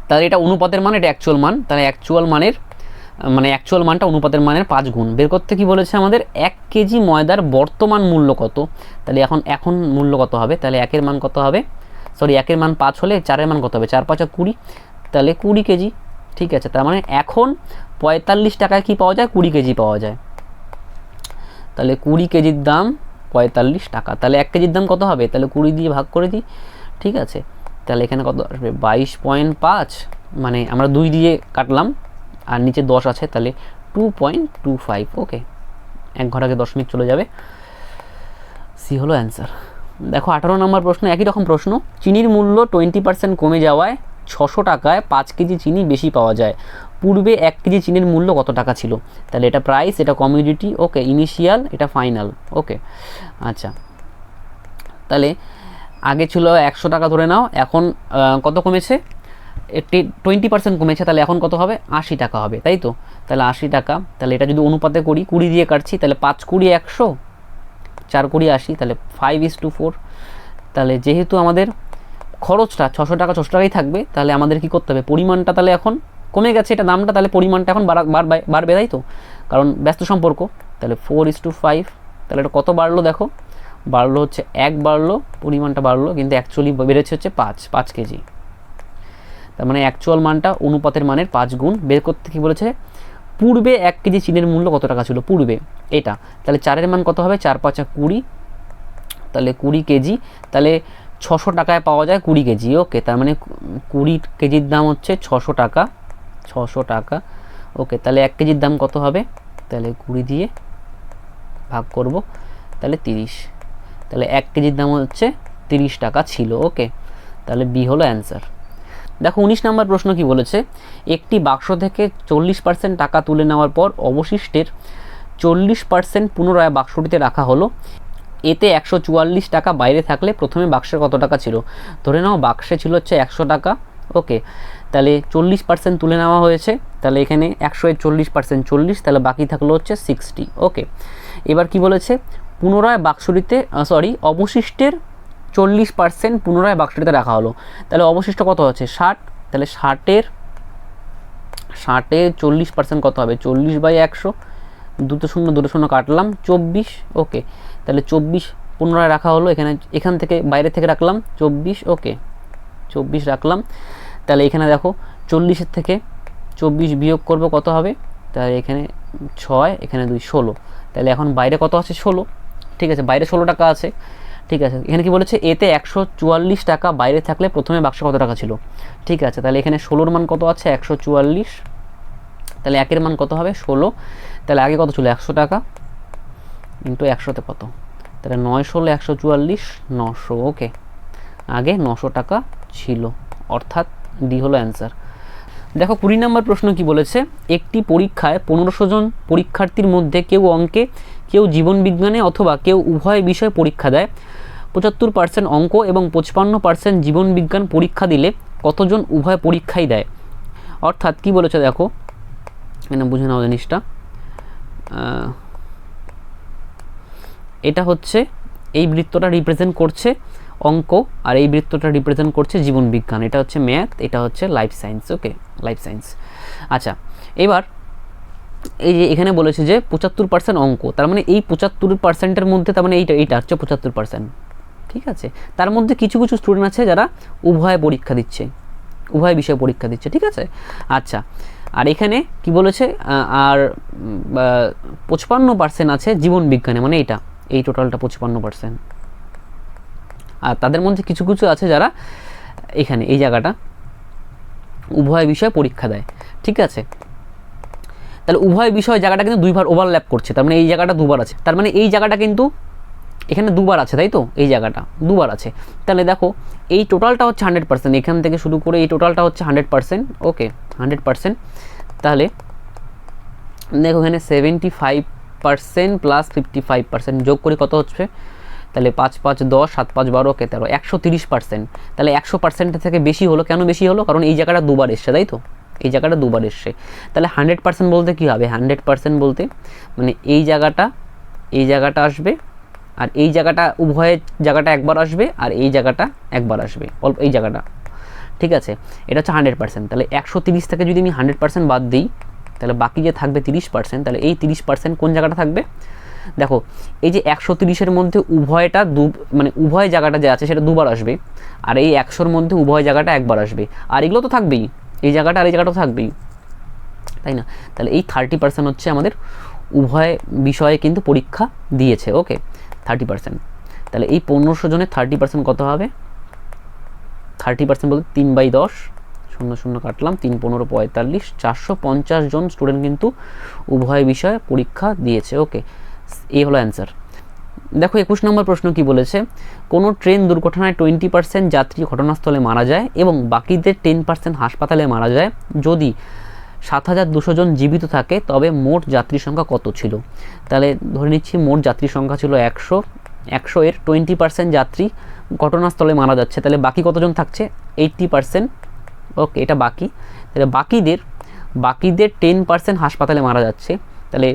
তাহলে এটা অনুপাতের মান, এটা অ্যাকচুয়াল মান, তাহলে অ্যাকচুয়াল মানটা অনুপাতের মানের 5 গুণ। বের করতে কি বলেছে আমাদের, 1 কেজি ময়দার বর্তমান মূল্য কত, তাহলে এখন মূল্য কত হবে, তাহলে 1-এর মান কত হবে, সরি 1-এর মান 5 হলে 4-এর মান কত হবে, 4 5 20, তাহলে 20 কেজি, ঠিক আছে। তার মানে এখন 45 টাকায় কি পাওয়া যায়, 20 কেজি পাওয়া যায়, তাহলে 20 কেজির দাম 45 টাকা, তাহলে 1 কেজির দাম কত হবে, তাহলে 20 দিয়ে ভাগ করে দিই, ঠিক আছে। তাহলে এখানে কত আসবে 22.5, মানে আমরা 2 দিয়ে কাটলাম আর নিচে 10 আছে, তাহলে 2.25। ওকে, 1 ঘর আগে দশমিক চলে যাবে, সি হলো অ্যান্সার। দেখো 18 নম্বর প্রশ্ন, একই রকম প্রশ্ন, চিনির মূল্য 20% কমে যাওয়ায় 600 টাকায় 5 কেজি চিনি বেশি পাওয়া যায়, পূর্বে 1 কেজি চিনির মূল্য কত টাকা ছিল? তাহলে এটা প্রাইস, এটা কমিউডিটি, ওকে, ইনিশিয়াল, এটা ফাইনাল, ওকে। আচ্ছা, তাহলে আগে ছিল 100 টাকা ধরে নাও, এখন কত কমেছে? 20% কমেছে, তাহলে এখন কত হবে? 80 টাকা হবে, তাই তো? তাহলে 80 টাকা, তাহলে এটা যদি অনুপাতে করি, 20 দিয়ে কাটছি, তাহলে 5 20 100, 4 20 80, তাহলে 5:4। তাহলে যেহেতু আমাদের খরচটা 600 টাকা 600 টাকাই থাকবে, তাহলে আমাদের কি করতে হবে? পরিমাণটা তাহলে এখন কমে গেছে, এটা দামটা, তাহলে পরিমাণটা এখন বাড়বে, তাই তো? কারণ ব্যস্ত সম্পর্ক। তাহলে 4:5, তাহলে এটা কত বাড়লো? দেখো, বাড়লো হচ্ছে 1 বাড়লো, পরিমাণটা বাড়লো, কিন্তু অ্যাকচুয়ালি বেড়েছে হচ্ছে 5 কেজি। তার মানে অ্যাকচুয়াল মানটা অনুপাতের মানের 5 গুণ। বের করতে কি বলেছে? পূর্বে 1 কেজি চিনির মূল্য কত টাকা ছিল পূর্বে, এটা। তাহলে 4-এর মান কত হবে? 4 5 20, তাহলে 20 কেজি। তাহলে 600 টাকায় পাওয়া যায় 20 কেজি, ওকে। তার মানে 20 কেজির দাম হচ্ছে 600 টাকা, 600 টাকা, ওকে। তাহলে 1 কেজির দাম কত হবে? তাহলে 20 দিয়ে ভাগ করব, তাহলে 30। তাহলে 1 কেজির দাম হচ্ছে 30 টাকা ছিল, ওকে। তাহলে বি হলো অ্যান্সার। দেখো 19 নম্বর প্রশ্ন কি বলেছে? একটি বাক্স থেকে 40% টাকা তুলে নেওয়ার পর অবশিষ্টের 40% পুনরায় বাক্সটিতে রাখা হলো, এতে 144 টাকা বাইরে থাকলে প্রথমে বাক্সে কত টাকা ছিল? ধরে নাও বাক্সে ছিল হচ্ছে 100 টাকা, ওকে। তাহলে 40% তুলে নেওয়া হয়েছে, তাহলে এখানে 100-এর 40% 40, তাহলে বাকি থাকলো হচ্ছে 60, ওকে। এবার কি বলেছে? পুনরায় বাক্সটিতে অবশিষ্টের 40% পুনরায় বাক্সটিতে রাখা হলো, তাহলে অবশিষ্ট কত আছে? 60, তাহলে 60-এর 40% কত হবে? 40/100, 2 শূন্য কাটলাম, 24, ওকে। তাহলে 24 পুনরায় রাখা হলো, এখান থেকে বাইরে থেকে রাখলাম 24, ওকে, 24 রাখলাম। তাহলে এখানে দেখো 40-এর থেকে 24 বিয়োগ করব, কত হবে? তাহলে এখানে 6, এখানে 2, 16। তাহলে এখন বাইরে কত আছে? 16, ঠিক আছে, বাইরে 16 টাকা আছে, ঠিক আছে। এখানে কি বলেছে? এতে 144 টাকা বাইরে থাকলে প্রথমে বাক্সে কত টাকা ছিল? ঠিক আছে, তাহলে এখানে 16-র মান কত আছে? 144, তাহলে 1-এর মান কত হবে? 16। তাহলে আগে কত ছিল? 100 টাকা, ইন্টু 100-তে কত? তাহলে 9 16 144, 900, ওকে। আগে 900 টাকা ছিল, অর্থাৎ ডি হলো অ্যান্সার। দেখো 20 নম্বর প্রশ্ন কি বলেছে? একটি পরীক্ষায় 1500 জন পরীক্ষার্থীর মধ্যে কেউ অঙ্কে, কেউ জীবনবিজ্ঞানে অথবা কেউ উভয় বিষয়ে পরীক্ষা দেয়। 75% অঙ্ক এবং 55% জীবনবিজ্ঞান পরীক্ষা দিলে কতজন উভয় পরীক্ষাই দেয়? অর্থাৎ কি বলেছে দেখো, এখানে বুঝে নাও জিনিসটা। এটা হচ্ছে, এই বৃত্তটা রিপ্রেজেন্ট করছে অঙ্ক, আর এই বৃত্তটা রিপ্রেজেন্ট করছে জীবনবিজ্ঞান। এটা হচ্ছে ম্যাথ, এটা হচ্ছে লাইফ সায়েন্স, ওকে, লাইফ সায়েন্স। আচ্ছা, এবার এই যে এখানে বলেছে যে 75% অঙ্ক, তার মানে এই 75%-এর মধ্যে, তার মানে এইটা হচ্ছে 75%, ঠিক আছে। তার মধ্যে কিছু কিছু স্টুডেন্ট আছে যারা উভয় পরীক্ষা দিচ্ছে, উভয় বিষয়ে পরীক্ষা দিচ্ছে, ঠিক আছে। আচ্ছা, আর এখানে কি বলেছে? আর 55% আছে জীবনবিজ্ঞানে, মানে এই টোটালটা 55%। আর তাদের মধ্যে কিছু কিছু আছে যারা এখানে এই জায়গাটা উভয় বিষয়ে পরীক্ষা দেয়, ঠিক আছে। তাহলে উভয় বিষয় জায়গাটা কিন্তু দুইবার ওভারল্যাপ করছে, তার মানে এই জায়গাটা দুবার আছে, তার মানে এই জায়গাটা কিন্তু এখানে দুবার আছে, তাই তো? এই জায়গাটা দুবার আছে। তাহলে দেখো এই টোটালটা হচ্ছে 100%, এখান থেকে শুরু করে এই টোটালটা হচ্ছে 100%, ওকে, 100%। তাহলে দেখো এখানে 75% প্লাস 55% যোগ করে কত হচ্ছে? তাহলে 5 5 10, 7 5 12, ওকে, 13, 130%। তাহলে 100% থেকে বেশি হলো, কেন বেশি হলো? কারণ এই জায়গাটা দুবার এসছে, তাই তো? এই জায়গাটা দুবার এসছে। তাহলে 100% বলতে কী হবে? 100% বলতে মানে এই জায়গাটা আসবে, আর এই জায়গাটা, উভয়ের জায়গাটা একবার আসবে, আর এই জায়গাটা একবার আসবে, অল্প এই জায়গাটা, ঠিক আছে। এটা হচ্ছে 100%। তাহলে 130 থেকে যদি আমি 100% বাদ দিই, তাহলে বাকি যে থাকবে 30%, তাহলে এই 30% কোন জায়গাটা থাকবে? দেখো এই যে 130-এর মধ্যে উভয়টা মানে উভয় জায়গাটা যে আছে সেটা দুবার আসবে, আর এই 100-র মধ্যে উভয় জায়গাটা একবার আসবে, আর এগুলো তো থাকবেই, এই জায়গাটা আর এই জায়গাটাও থাকবেই, তাই না? তাহলে এই 30% হচ্ছে আমাদের উভয় বিষয়ে কিন্তু পরীক্ষা দিয়েছে, ওকে, 30%। তাহলে এই 1500 জনের 30% কত হবে? 30% বলতে 3/10, 0 0 কাটলাম, 3 15 45, 450 জন স্টুডেন্ট কিন্তু উভয় বিষয়ে পরীক্ষা দিয়েছে, ওকে। এই হলো অ্যান্সার। দেখো 21 নম্বর প্রশ্ন কি বলেছে, কোনো ট্রেন দুর্ঘটনায় 20% যাত্রী ঘটনাস্থলে মারা যায় এবং বাকিদের 10% হাসপাতালে মারা যায়। যদি 7200 জন জীবিত থাকে তবে মোট যাত্রী সংখ্যা কত ছিল? তাহলে ধরে নিচ্ছি মোট যাত্রী সংখ্যা ছিল 100, 100 এর 20% যাত্রী ঘটনাস্থলে মারা যাচ্ছে, তাহলে বাকি কতজন থাকছে? 80%। ওকে, এটা বাকি। তাহলে বাকিদের 10% হাসপাতালে মারা যাচ্ছে, তাহলে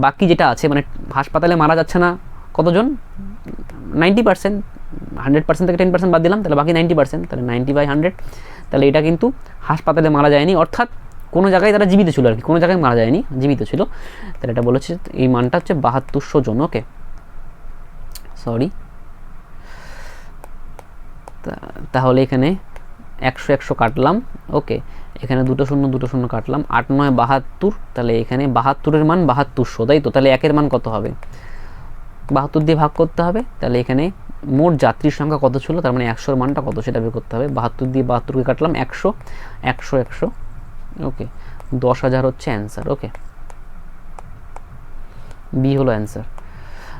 বাকি যেটা আছে মানে হাসপাতালে মারা যাচ্ছে না কতজন? 90%। 100% থেকে 10% বাদ দিলাম, তাহলে বাকি 90%, তাহলে 90/100। তাহলে এটা কিন্তু হাসপাতালে মারা যায়নি, অর্থাৎ কোনো জায়গায় তারা জীবিত ছিল আর কি, কোনো জায়গায় মারা যায়নি, জীবিত ছিল। তাহলে এটা বলেছে এই মানটা হচ্ছে 7200 জন। ওকে, সরি। তাহলে এখানে 100 100 কাটলাম। ওকে, এখানে 2 শূন্য 2 শূন্য কাটলাম, 8 9 72, তাহলে এখানে 72-এর মান 7200, তাই তো? তাহলে 1-এর মান কত হবে? 72 দিয়ে ভাগ করতে হবে। তাহলে এখানে মোট যাত্রীর সংখ্যা কত ছিল, তার মানে 100-এর মানটা কত সেটা বের করতে হবে। 72 দিয়ে 72কে কাটলাম, 100 100 100। ওকে, 10,000 হচ্ছে অ্যান্সার। ওকে, বি হলো অ্যান্সার।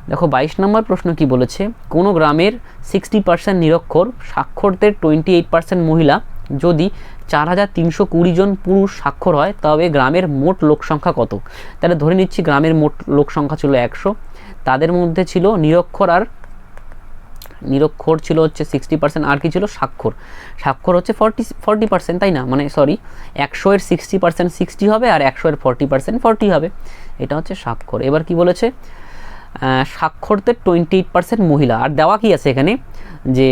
দেখো 22 নম্বর প্রশ্ন কি বলেছে, কোনো গ্রামের 60% নিরক্ষর, সাক্ষরদের 28% মহিলা। যদি 4320 জন পুরুষ স্বাক্ষর হয় তবে গ্রামের মোট লোক সংখ্যা কত? তাহলে ধরে নিচ্ছি গ্রামের মোট লোক সংখ্যা ছিল 100, তাদের মধ্যে ছিল নিরক্ষর ছিল হচ্ছে 60%, আর কি ছিল? স্বাক্ষর হচ্ছে 40%, তাই না? মানে সরি, 100 এর 60% 60 হবে আর 100 এর 40% 40 হবে, এটা হচ্ছে স্বাক্ষর। এবার কি বলেছে, সাক্ষরদের 28% মহিলা, আর দেওয়া কি আছে এখানে যে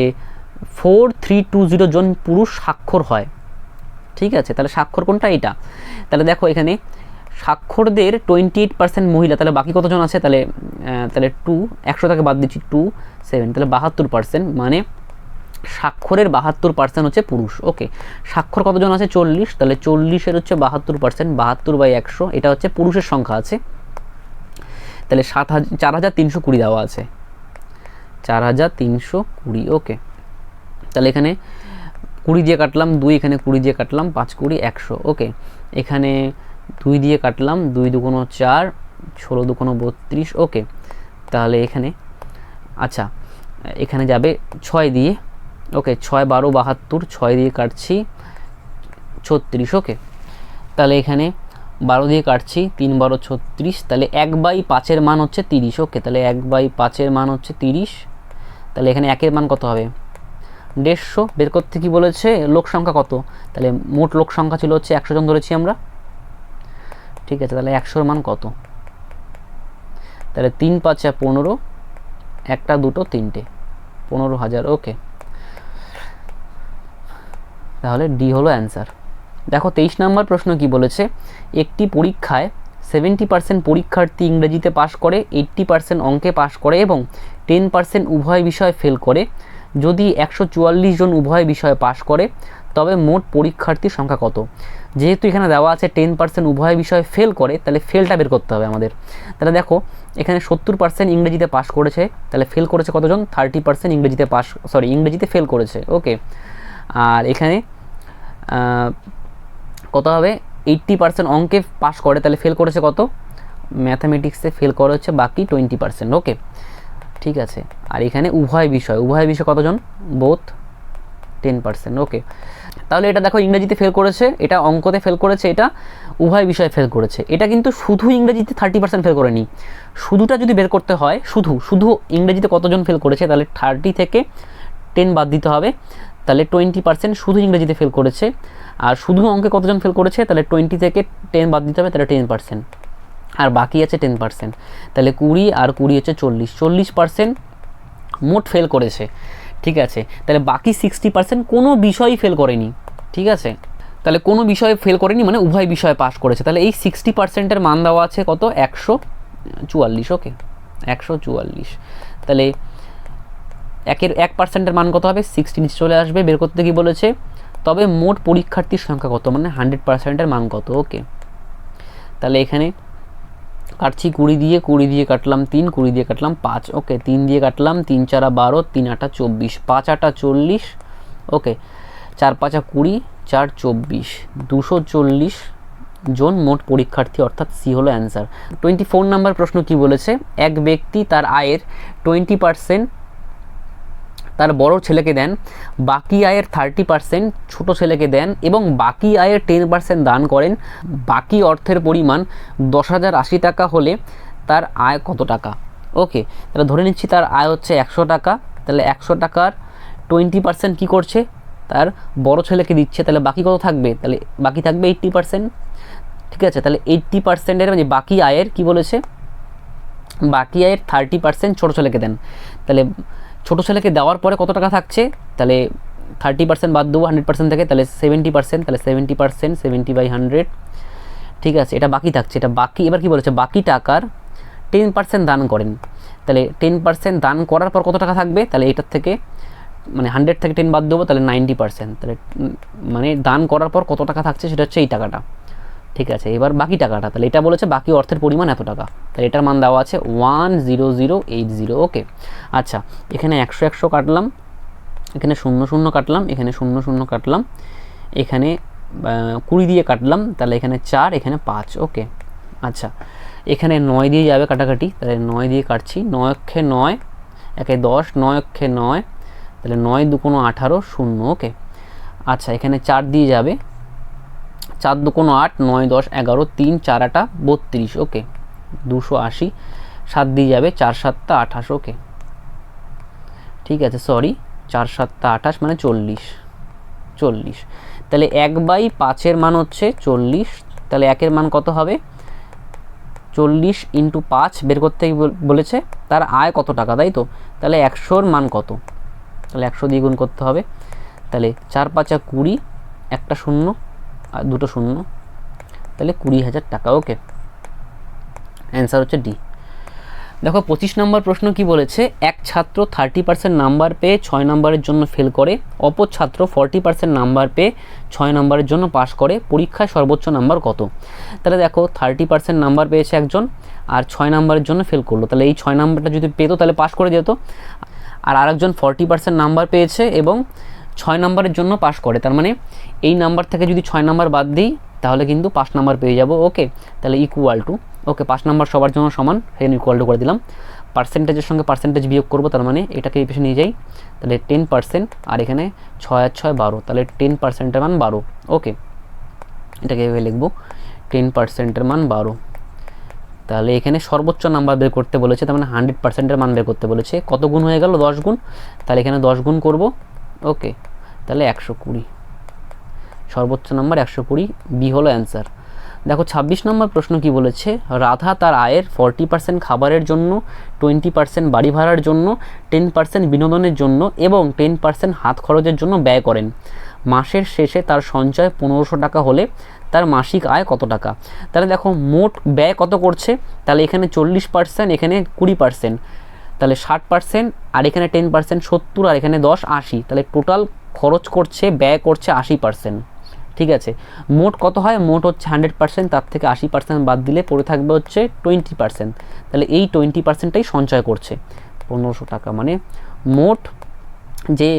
4320 জন পুরুষ স্বাক্ষর হয়। ঠিক আছে, তাহলে স্বাক্ষর কোনটা? এটা। তাহলে দেখো এখানে স্বাক্ষরদের 28% মহিলা, তাহলে বাকি কতজন আছে? তাহলে 100 থেকে বাদ দিচ্ছি 2 7, তাহলে 72%, মানে স্বাক্ষরের 72% হচ্ছে পুরুষ। ওকে, স্বাক্ষর কতজন আছে? 40, তাহলে 40-এর হচ্ছে 72%, 72/100, এটা হচ্ছে পুরুষের সংখ্যা আছে। তাহলে 4320 দেওয়া আছে, 4320। ওকে, তাহলে এখানে 20 দিয়ে কাটলাম 2, এখানে 20 দিয়ে কাটলাম 5 20 100। ওকে, এখানে 2 দিয়ে কাটলাম, 2 2 4, 16 2 32। ওকে, তাহলে এখানে আচ্ছা এখানে যাবে 6 দিয়ে। ওকে, 6 12 72, 6 দিয়ে কাটছি 36। ওকে, তাহলে এখানে 12 দিয়ে কাটছি, 3 12 36, তাহলে 1/5-এর মান হচ্ছে 30। ওকে, তাহলে 1/5-এর মান হচ্ছে 30, তাহলে এখানে 1-এর মান কত হবে? 150। বের করতে কি বলেছে? লোক সংখ্যা কত? তাহলে মোট লোক সংখ্যা ছিল হচ্ছে 100 জন ধরেছি আমরা। ঠিক আছে, তাহলে 100-এর মান কত? তাহলে 3 5 15, 1 2 3, 15,000। ওকে, তাহলে ডি হলো অ্যান্সার। দেখো 23 নম্বর প্রশ্ন কি বলেছে, একটি পরীক্ষায় 70% পরীক্ষার্থী ইংরেজিতে পাশ করে, 80% অঙ্কে পাশ করে এবং 10% উভয় বিষয়ে ফেল করে। যদি 144 জন উভয় বিষয়ে পাশ করে তবে মোট পরীক্ষার্থীর সংখ্যা কত? যেহেতু এখানে দেওয়া আছে 10% উভয় বিষয়ে ফেল করে, তাহলে ফেলটা বের করতে হবে আমাদের। তাহলে দেখো এখানে 70% ইংরেজিতে পাশ করেছে, তাহলে ফেল করেছে কতজন? 30% ইংরেজিতে ফেল করেছে। ওকে, আর এখানে কত হবে? 80% অঙ্কে পাশ করে, তাহলে ফেল করেছে কত? ম্যাথামেটিক্সে ফেল করে হচ্ছে বাকি 20%। ওকে, ঠিক আছে, আর এখানে উভয় বিষয় কতজন? বোথ 10%। ওকে, তাহলে এটা দেখো ইংরেজিতে ফেল করেছে, এটা অঙ্কতে ফেল করেছে, এটা উভয় বিষয়ে ফেল করেছে। এটা কিন্তু শুধু ইংরেজিতে 30% ফেল করেনি, শুধুটা যদি বের করতে হয়, শুধু ইংরেজিতে কতজন ফেল করেছে, তাহলে 30 থেকে 10 বাদ দিতে হবে, তাহলে 20% শুধু ইংরেজিতে ফেল করেছে। আর শুধু অঙ্কে কতজন ফেল করেছে, তাহলে 20 থেকে 10 বাদ দিতে হবে, তাহলে 10%, আর বাকি আছে 10%, তাহলে 20 আর 20 হচ্ছে 40% মোট ফেল করেছে। ঠিক আছে, তাহলে বাকি 60% কোনো বিষয়ই ফেল করেনি। ঠিক আছে, তাহলে কোনো বিষয়ে ফেল করেনি মানে উভয় বিষয়ে পাস করেছে। তাহলে এই 60%-এর মান দেওয়া আছে কত? 144। ওকে, 144, তাহলে 1% মান কত হবে? 60 নিচে চলে আসবে। বের করতে কি বলেছে? তবে মোট পরীক্ষার্থীর সংখ্যা কত, মানে 100%-এর মান কত? ওকে, তাহলে এখানে কাটছি 20 দিয়ে কাটলাম 3, 20 দিয়ে কাটলাম 5। ওকে, 3 দিয়ে কাটলাম, 3 4 12, 3 8 24, 5 8 40। ওকে, 4 5 20, 4 24, 240। জন মোট পরীক্ষার্থী, অর্থাৎ সি হলো অ্যান্সার। 24 নম্বর প্রশ্ন কি বলেছে, এক ব্যক্তি তার আয়ের 20% তার বড় ছেলেকে দেন, বাকি আয়ের 30% ছোট ছেলেকে দেন এবং বাকি আয়ের 10% দান করেন। বাকি অর্থের পরিমাণ 10,080 টাকা হলে তার আয় কত টাকা? ওকে, তাহলে ধরে নিচ্ছি তার আয় হচ্ছে 100 টাকা, তাহলে 100 টাকার 20% কী করছে, তার বড় ছেলেকে দিচ্ছে, তাহলে বাকি কত থাকবে? তাহলে বাকি থাকবে 80%। ঠিক আছে, তাহলে 80%-এর মানে বাকি আয়ের কি বলেছে, বাকি আয়ের 30% ছোটো ছেলেকে দেন। তাহলে ছোটো ছেলেকে দেওয়ার পরে কত টাকা থাকছে, তাহলে 30% বাদ দেবো 100% থেকে, তাহলে 70%, তাহলে 70%, 70/100। ঠিক আছে, এটা বাকি থাকছে, এটা বাকি। এবার কি বলেছে, বাকি টাকার 10% দান করেন। তাহলে 10% দান করার পর কত টাকা থাকবে, তাহলে এটার থেকে মানে 100 থেকে 10 বাদ দেবো, তাহলে 90%। তাহলে মানে দান করার পর কত টাকা থাকছে সেটা হচ্ছে এই টাকাটা। ঠিক আছে, এবার বাকি টাকাটা, তাহলে এটা বলেছে বাকি অর্থের পরিমাণ এত টাকা, তাহলে এটার মান দেওয়া আছে 10080। ওকে, আচ্ছা, এখানে 100 100 কাটলাম, এখানে 0 0 কাটলাম, এখানে 0 0 কাটলাম, এখানে 20 দিয়ে কাটলাম, তাহলে এখানে 4, এখানে 5। ওকে, আচ্ছা, এখানে 9 দিয়ে যাবে কাটাকাটি, তাহলে 9 দিয়ে কাটছি, 9 অক্ষে 9, একে 10, 9 অক্ষে 9, তাহলে 9 2 কোনো 18, 0। ওকে, আচ্ছা, এখানে 4 দিয়ে যাবে, 4 2 কোনো 8, 9 10 11, 3 4 8 32। ওকে, 280। 7 দিয়ে যাবে, 4 7 28। ওকে, ঠিক আছে, সরি, 4 7 28 মানে 40। তাহলে 1/5-এর মান হচ্ছে 40, তাহলে 1-এর মান কত হবে, 40 × 5 বের করতে বলেছে। তার আয় কত টাকা, তাই তো? তাহলে 100-র মান কত, তাহলে 100 দিয়ে গুণ করতে হবে, তাহলে 4 5 20, একটা 0 আর দুটো 0, তাহলে 20,000 টাকা। ওকে, অ্যান্সার হচ্ছে ডি। দেখো 25 নম্বর প্রশ্ন কি বলেছে, এক ছাত্র 30% নাম্বার পেয়ে 6 নম্বরের জন্য ফেল করে, অপর ছাত্র 40% নাম্বার পেয়ে 6 নম্বরের জন্য পাশ করে, পরীক্ষায় সর্বোচ্চ নাম্বার কত? তাহলে দেখো 30% নাম্বার পেয়েছে একজন আর 6 নম্বরের জন্য ফেল করলো, তাহলে এই 6 নাম্বারটা যদি পেতো তাহলে পাশ করে যেত। আর আরেকজন 40% নাম্বার পেয়েছে এবং 6 নম্বরের জন্য পাশ করে, তার মানে এই নাম্বার থেকে যদি 6 নাম্বার বাদ দিই তাহলে কিন্তু 5 নাম্বার পেয়ে যাব। ওকে, তাহলে ইকুয়াল টু, ওকে, 5 নাম্বার সবার জন্য সমান, এখানে ইকুয়াল টু করে দিলাম। পার্সেন্টেজের সঙ্গে পার্সেন্টেজ বিয়োগ করবো, তার মানে এটাকে এই পাশে নিয়ে যাই, তাহলে 10%, আর এখানে 6 আর 6 12, তাহলে 10%-এর মান 12। ওকে, এটাকে এভাবে লিখবো, 10%-এর মান 12। তাহলে এখানে সর্বোচ্চ নাম্বার বের করতে বলেছে, তার মানে 100%-এর মান বের করতে বলেছে। কত গুণ হয়ে গেল, 10 গুণ, তাহলে এখানে 10 গুণ করব। ওকে, তাহলে 120, সর্বোচ্চ নাম্বার 120, বি হলো অ্যান্সার। দেখো 26 নম্বর প্রশ্ন কি বলেছে, রাধা তার আয়ের 40% খাবারের জন্য, 20% বাড়ি ভাড়ার জন্য, 10% বিনোদনের জন্য এবং 10% হাত খরচের জন্য ব্যয় করেন। মাসের শেষে তার সঞ্চয় 1500 টাকা হলে তার মাসিক আয় কত টাকা? তাহলে দেখো মোট ব্যয় কত করছে, তাহলে এখানে 40%, এখানে 20%, তাহলে 60%, আর এখানে 10% 70, আর এখানে 10 80, তাহলে টোটাল খরচ করছে, ব্যয় করছে 80%। ঠিক আছে, মোট কত হয়, মোট হচ্ছে 100%, তার থেকে 80% বাদ দিলে পড়ে থাকবে হচ্ছে 20%, তাহলে এই 20%টাই সঞ্চয় করছে 1500 টাকা, মানে মোট যে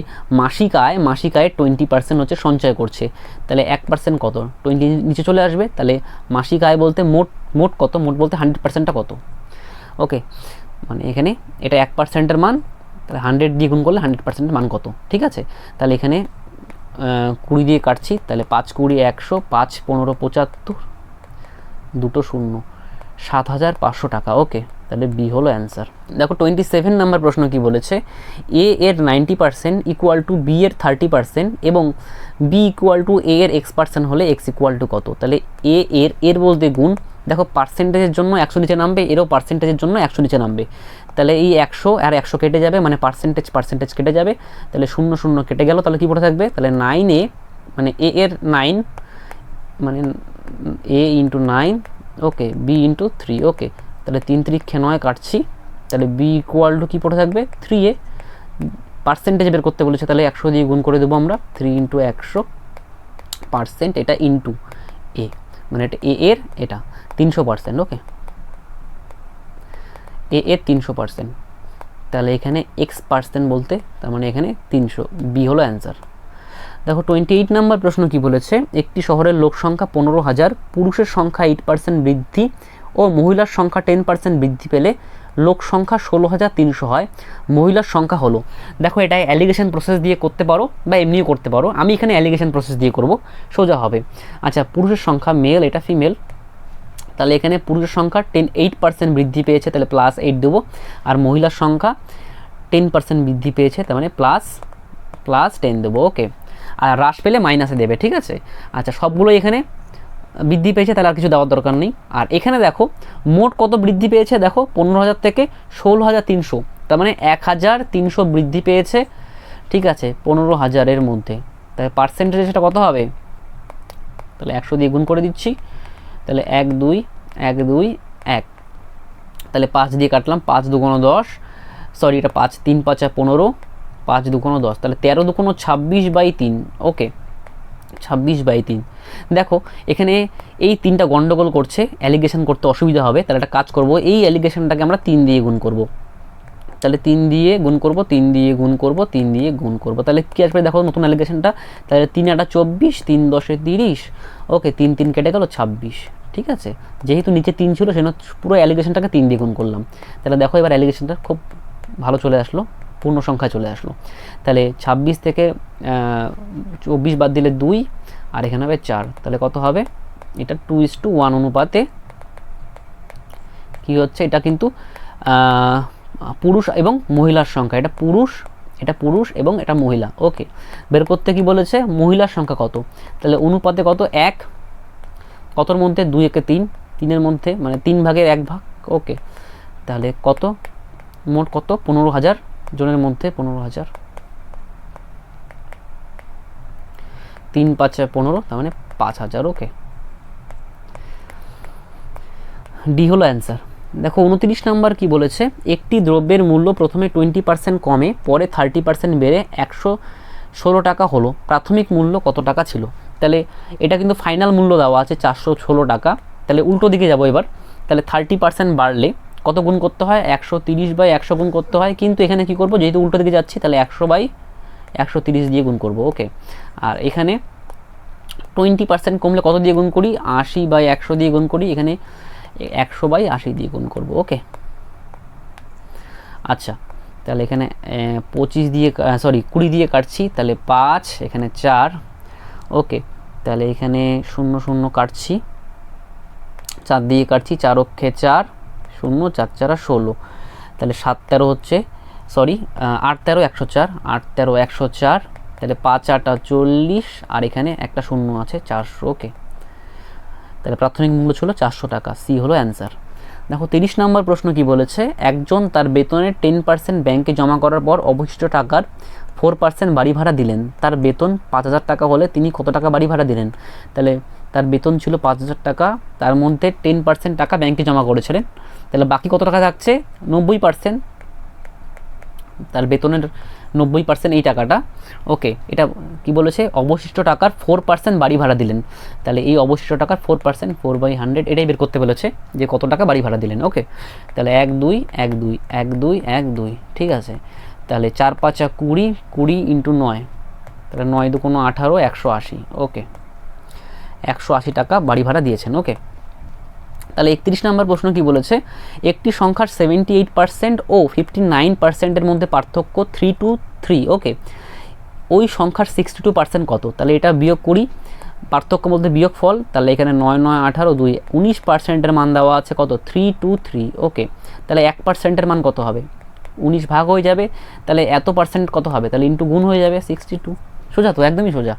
মাসিক আয়, মাসিক আয়ের 20% হচ্ছে সঞ্চয় করছে। তাহলে 1% কত, 20 নিচে চলে আসবে, তাহলে মাসিক আয় বলতে মোট কত, মোট বলতে 100%টা কত। ওকে, মানে এখানে এটা 1%-এর মান, তাহলে 100 দিয়ে গুণ করলে 100%-এর মান কত। ঠিক আছে, তাহলে এখানে 20 দিয়ে কাটছি, তাহলে 5 20 100, 5 15 75, দুটো 0, 7,500 টাকা। ওকে, তাহলে বি হলো অ্যান্সার। দেখো 27 নাম্বার প্রশ্ন কি বলেছে, এ এর 90% ইকুয়াল টু বি এর 30% এবং বি ইকুয়াল টু এ এর x% হলে x ইকুয়াল টু কত? তাহলে এর বলতে গুণ, দেখো পার্সেন্টেজের জন্য 100 নিচে নামবে, এরও পার্সেন্টেজের জন্য 100 নিচে নামবে, তাহলে এই 100 আর 100 কেটে যাবে, মানে পার্সেন্টেজ কেটে যাবে, তাহলে 0 0 কেটে গেল, তাহলে কী পড়ে থাকবে, তাহলে 9a, মানে এ এর 9 মানে a × 9, ওকে, বি × 3। ওকে, তাহলে 3 3 9 কাটছি, তাহলে বি ইকুয়াল টু কী পড়ে থাকবে, 3a। পার্সেন্টেজ বের করতে বলেছে, তাহলে 100 দিয়ে গুণ করে দেবো আমরা, 3 × 100%, এটা ইন্টু এ, মানে এটা এ এর এটা 300%। ওকে, এ এর 300%, তাহলে এখানে x% বলতে তার মানে এখানে 300, বি হলো অ্যান্সার। দেখো 28 নম্বর প্রশ্ন কি বলেছে, একটি শহরের লোক সংখ্যা 15,000, পুরুষের সংখ্যা 8% বৃদ্ধি ও মহিলার সংখ্যা 10% বৃদ্ধি পেলে লোক সংখ্যা 16,300 হয়, মহিলার সংখ্যা হলো। দেখো এটা অ্যালিগেশন প্রসেস দিয়ে করতে পারো বা এমনিও করতে পারো, আমি এখানে অ্যালিগেশন প্রসেস দিয়ে করব, সোজা হবে। আচ্ছা, পুরুষের সংখ্যা মেল, এটা ফিমেল, তাহলে এখানে পুরুষের সংখ্যা 8% বৃদ্ধি পেয়েছে, তাহলে +8 দেবো। আর মহিলার সংখ্যা 10% বৃদ্ধি পেয়েছে, তার মানে +10 দেবো। ওকে, আর হ্রাস পেলে মাইনাসে দেবে, ঠিক আছে। আচ্ছা, সবগুলো এখানে বৃদ্ধি পেয়েছে, তাহলে আর কিছু দেওয়ার দরকার নেই। আর এখানে দেখো মোট কত বৃদ্ধি পেয়েছে, দেখো 15,000 থেকে 16,300, তার মানে 1,300 বৃদ্ধি পেয়েছে, ঠিক আছে, 15,000-এর মধ্যে। তাহলে পার্সেন্টেজ সেটা কত হবে, তাহলে 100 দিয়ে গুণ করে দিচ্ছি, তাহলে 1 2 1 2 1, তাহলে 5 দিয়ে কাটলাম, 5 2 10, সরি এটা 5 3 5 15, 5 2 10, তাহলে 13 2 26/3। ওকে, 26/3। দেখো এখানে এই 3টা গন্ডগোল করছে, অ্যালিগেশন করতে অসুবিধা হবে, তাহলে একটা কাজ করব, এই অ্যালিগেশনটাকে আমরা 3 দিয়ে গুণ করব, তাহলে 3 দিয়ে গুণ করব, 3 দিয়ে গুণ করব, 3 দিয়ে গুণ করব, তাহলে কী আসবে দেখো নতুন অ্যালিগেশনটা, তাহলে 3 8 24, 3 10 30, ওকে, 3 3 কেটে গেল 26, ঠিক আছে। যেহেতু নিচে 3 ছিল সেজন্য পুরো অ্যালিগেশনটাকে 3 দিয়ে গুণ করলাম, তাহলে দেখো এবার অ্যালিগেশনটা খুব ভালো চলে আসলো, পূর্ণ সংখ্যা চলে আসলো। তাহলে 26 থেকে 24 বাদ দিলে 2, আর এখানে হবে 4, তাহলে কত হবে, এটা 2:1 অনুপাতে কি হচ্ছে, এটা কিন্তু পুরুষ এবং মহিলার সংখ্যা, এটা পুরুষ এবং এটা মহিলা। ওকে, বের করতে কি বলেছে, মহিলার সংখ্যা কত, তাহলে অনুপাতে কত, 1 কতর মধ্যে, 2 একে 3, 3-এর মধ্যে মানে 3/1 ওকে, তাহলে কত, মোট কত, 15,000 জনের মধ্যে 15,000, 3 5 15, তার মানে 5,000। ওকে, ডি হলো অ্যান্সার। দেখো 29 নাম্বার কি বলেছে, একটি দ্রব্যের মূল্য প্রথমে 20% কমে পরে 30% বেড়ে 116 টাকা হলো, প্রাথমিক মূল্য কত টাকা ছিল। তাহলে এটা কিন্তু ফাইনাল মূল্য দেওয়া আছে 416 টাকা, তাহলে উল্টো দিকে যাবো এবার, তাহলে 30% বাড়লে কত গুণ করতে হয়, 130/100 গুণ করতে হয়, কিন্তু এখানে কি করব, যেহেতু উল্টো দিকে যাচ্ছি তাহলে 100/130 দিয়ে গুণ করব। ওকে, আর এখানে 20% কমলে কত দিয়ে গুণ করি, 80/100 দিয়ে গুণ করি, এখানে 100/80 দিয়ে গুণ করব। ওকে, আচ্ছা, তাহলে এখানে 25 দিয়ে 20 দিয়ে কাটছি, তাহলে 5, এখানে 4, ওকে, তাহলে এখানে 0 0 কাটছি, 4 দিয়ে কাটছি, 4 অক্ষে 4 0, 4 4 16, তাহলে 7 13 হচ্ছে, 8 13 104, 8 13 104, তাহলে 5 8 40, আর এখানে একটা 0 আছে, 400। ওকে, তাহলে প্রাথমিক মূল্য ছিল 400 টাকা, সি হলো অ্যান্সার। দেখো 30 নম্বর প্রশ্ন কি বলেছে, একজন তার বেতনের 10% ব্যাংকে জমা করার পর অবশিষ্ট টাকার 4% বাড়ি ভাড়া দিলেন, তার বেতন 5,000 টাকা হলে তিনি কত টাকা বাড়ি ভাড়া দিলেন। তাহলে তার বেতন ছিল 5,000 টাকা, তার মধ্যে 10% টাকা ব্যাংকে জমা করেছিলেন, তাহলে বাকি কত টাকা থাকছে, 90%, তার বেতনের 90% এই টাকাটা। ওকে, এটা কি বলেছে, অবশিষ্ট টাকার 4% বাড়ি ভাড়া দিলেন, তাহলে এই অবশিষ্ট টাকার 4%, 4/100, এটাই বের করতে বলেছে যে কত টাকা বাড়ি ভাড়া দিলেন। ওকে, তাহলে 1 2 1 2 1 2 1 2, ঠিক আছে, তাহলে 4 5 20, 20 × 9, তাহলে 9 2 18, 180। ওকে, 180 টাকা বাড়ি ভাড়া দিয়েছেন। ওকে, তাহলে 31 নম্বর প্রশ্ন কি বলেছে, একটি সংখ্যার 78% ও 59%-এর মধ্যে পার্থক্য 3 to 3। ওকে, ওই সংখ্যার 62% কত, তাহলে এটা বিয়োগ করি, পার্থক্য মধ্যে বিয়োগ ফল, তাহলে এখানে 9 9 18 2, 19%-এর মান দেওয়া আছে কত, 3 to 3। ওকে, তাহলে 1%-এর মান কত হবে, 19 ভাগ হয়ে যাবে, তাহলে এত পার্সেন্ট কত হবে, তাহলে ইন্টু গুণ হয়ে যাবে 62, সোজা তো, একদমই সোজা।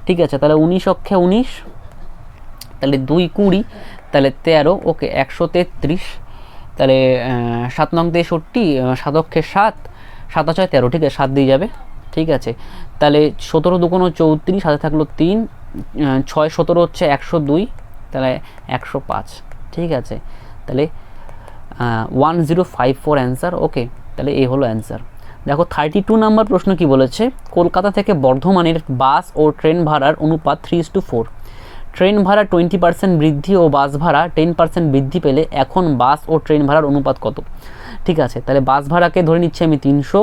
ঠিক আছে, তাহলে 19 অক্ষে 19, তাহলে 2 20, তাহলে 13। ওকে, 133, তাহলে 7 9 63, 7 অক্ষে 7, 7 6 13, ঠিক আছে, 7 দিয়ে যাবে, ঠিক আছে, তাহলে 17 2 34, সাথে থাকলো 3, 6 17 হচ্ছে 102, তাহলে 105, ঠিক আছে, তাহলে 1054 অ্যান্সার। ওকে, তাহলে এই হলো অ্যান্সার। দেখো 32 নম্বর প্রশ্ন কি বলেছে, কলকাতা থেকে বর্ধমানের বাস ও ট্রেন ভাড়ার অনুপাত 3:4, ট্রেন ভাড়া 20% বৃদ্ধি ও বাস ভাড়া 10% বৃদ্ধি পেলে এখন বাস ও ট্রেন ভাড়ার অনুপাত কত। ঠিক আছে, তাহলে বাস ভাড়াকে ধরে নিচ্ছি আমি 300,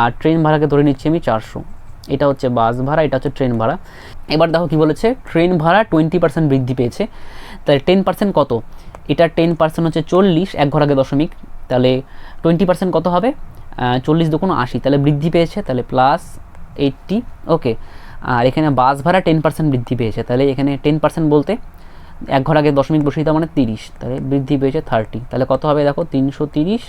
আর ট্রেন ভাড়াকে ধরে নিচ্ছি আমি 400। এটা হচ্ছে বাস ভাড়া, এটা হচ্ছে ট্রেন ভাড়া। এবার দেখো কী বলেছে, ট্রেন ভাড়া 20% বৃদ্ধি পেয়েছে, তাহলে 10% কত, এটা 10% হচ্ছে 40, এক ঘর আগে দশমিক, তাহলে 20% কত হবে, 40 দুগুণ 80, তাহলে বৃদ্ধি পেয়েছে, তাহলে +80। ওকে, আর এখানে বাস ভাড়া 10% বৃদ্ধি পেয়েছে, তাহলে এখানে 10% বলতে এক ঘর আগে দশমিক বসিয়ে দাও মানে 30, তাহলে বৃদ্ধি পেয়েছে 30, তাহলে কত হবে দেখো 330,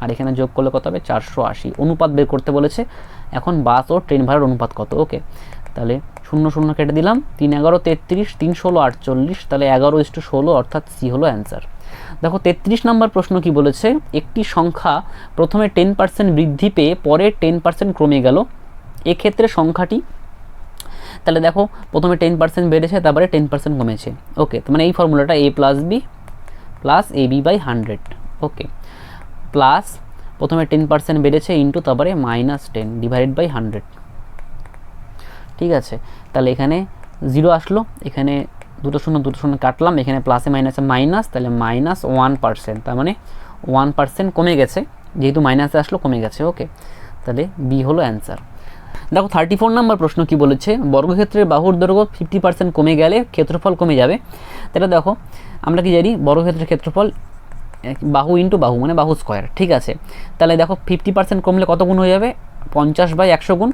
আর এখানে যোগ করলে কত হবে 480। অনুপাত বের করতে বলেছে, এখন বাস ও ট্রেন ভাড়ার অনুপাত কত। ওকে, তাহলে 0 0 কেটে দিলাম, 3 11 33, 3 16 48, তাহলে 11:16 অর্থাৎ সি হলো অ্যান্সার। দেখো 33 নম্বর প্রশ্ন কি বলেছে, একটি সংখ্যা প্রথমে 10% বৃদ্ধি পেয়ে পরে 10% কমে গেল, এক্ষেত্রে সংখ্যাটি, তাহলে দেখো প্রথমে 10% বেড়েছে, তারপরে 10% কমেছে। ওকে, তো মানে এই ফর্মুলাটা a + b + ab/100। Okay, plus প্রথমে 10% বেড়েছে ইন্টু তারপরে -10 /100। ঠিক আছে, তাহলে এখানে 0 আসলো, এখানে দুটো শূন্য কাটলাম, এখানে প্লাসে মাইনাসে মাইনাস, তাহলে -1%, তার মানে 1% কমে গেছে, যেহেতু মাইনাসে আসলো কমে গেছে। ওকে, তাহলে বি হলো অ্যান্সার। দেখো 34 নম্বর প্রশ্ন কি বলেছে, বর্গক্ষেত্রের বাহুর দৈর্ঘ্য 50% কমে গেলে ক্ষেত্রফল কমে যাবে। তাহলে দেখো আমরা কি জানি, বর্গক্ষেত্রের ক্ষেত্রফল বাহু ইন্টু বাহু মানে বাহু স্কোয়ার। ঠিক আছে, তাহলে দেখো 50% কমলে কত গুণ হয়ে যাবে, 50/100 গুণ,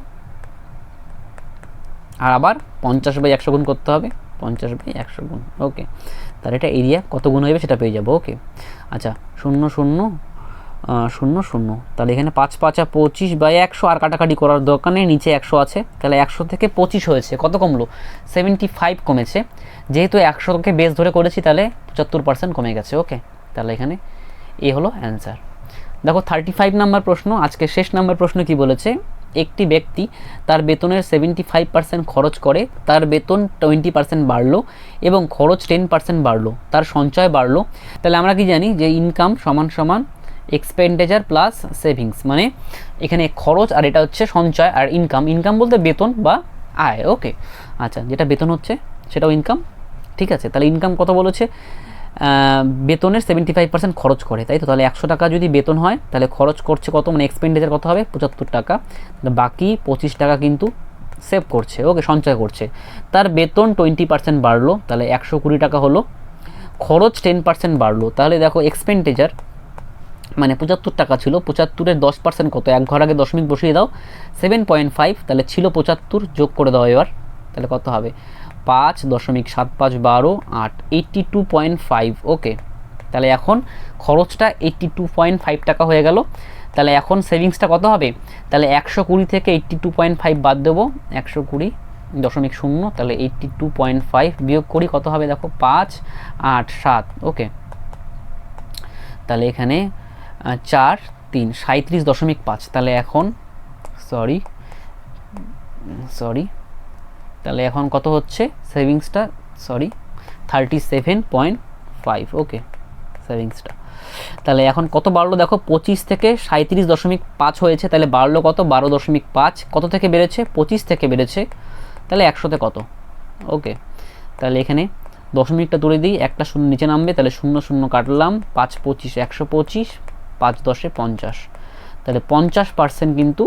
আর আবার 50/100 গুণ করতে হবে, 50/100 গুণ। ওকে, তাহলে এটা এরিয়া কত গুণ হয়ে যাবে সেটা পেয়ে যাবো। ওকে, আচ্ছা 0 0 0 0, তাহলে এখানে 5 5 25/100, আর কাটাকাটি করার দরকার নেই, নিচে 100 আছে, তাহলে 100 থেকে 25 হয়েছে, কত কমলো 75 কমেছে, যেহেতু 100কে বেস ধরে করেছি তাহলে 75% কমে গেছে। ওকে, তাহলে এখানে এ হলো অ্যান্সার। দেখো 35 নম্বর প্রশ্ন, আজকে শেষ নম্বর প্রশ্ন কি বলেছে, একটি ব্যক্তি তার বেতনের 75% খরচ করে, তার বেতন 20% বাড়লো এবং খরচ 10% বাড়লো, তার সঞ্চয় বাড়লো। তাহলে আমরা কি জানি যে ইনকাম সমান সমান এক্সপেন্ডিচার প্লাস সেভিংস, মানে এখানে খরচ আর এটা হচ্ছে সঞ্চয়, আর ইনকাম বলতে বেতন বা আয়। ওকে, আচ্ছা যেটা বেতন হচ্ছে সেটাও ইনকাম। ঠিক আছে, তাহলে ইনকাম কত বলেছে, বেতনের 75% খরচ করে, তাই তো, তাহলে 100 টাকা যদি বেতন হয় তাহলে খরচ করছে কত, মানে এক্সপেন্ডিচার কত হবে 75 টাকা, বাকি 25 টাকা কিন্তু সেভ করছে। ওকে, সঞ্চয় করছে, তার বেতন 20% বাড়লো, তাহলে 120 টাকা হলো, খরচ 10% বাড়লো, তাহলে দেখো এক্সপেন্ডিচার মানে 75 টাকা ছিল, 75-এর 10% কত, এক ঘর আগে দশমিক বসিয়ে দাও 7.5, তাহলে ছিল 75, যোগ করে দাও এবার, তাহলে কত হবে 5.75 = 8, 82.5। ওকে, তাহলে এখন খরচটা 82.5 টাকা হয়ে গেল, তাহলে এখন সেভিংসটা কত হবে, তাহলে 120 থেকে 82.5 বাদ দেবো, 120.0, তাহলে 82.5 বিয়োগ করি, কত হবে দেখো 5 8 7। ওকে, তাহলে এখানে 4 3 37.5, তাহলে এখন সরি তাহলে এখন কত হচ্ছে সেভিংসটা, 37.5। ওকে, সেভিংসটা তাহলে এখন কত বাড়লো দেখো, 25 থেকে 37.5 হয়েছে, তাহলে বাড়লো কত 12.5, কত থেকে বেড়েছে 25 থেকে বেড়েছে, তাহলে 100-তে কত। ওকে, তাহলে এখানে দশমিকটা তুলে দিই, একটা শূন্য নিচে নামবে, তাহলে 0 0 কাটলাম, 5 25 125, 5 10 50, তাহলে 50% কিন্তু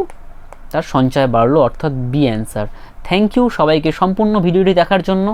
তার সঞ্চয় বাড়লো, অর্থাৎ বি অ্যান্সার। থ্যাংক ইউ সবাইকে সম্পূর্ণ ভিডিওটি দেখার জন্য।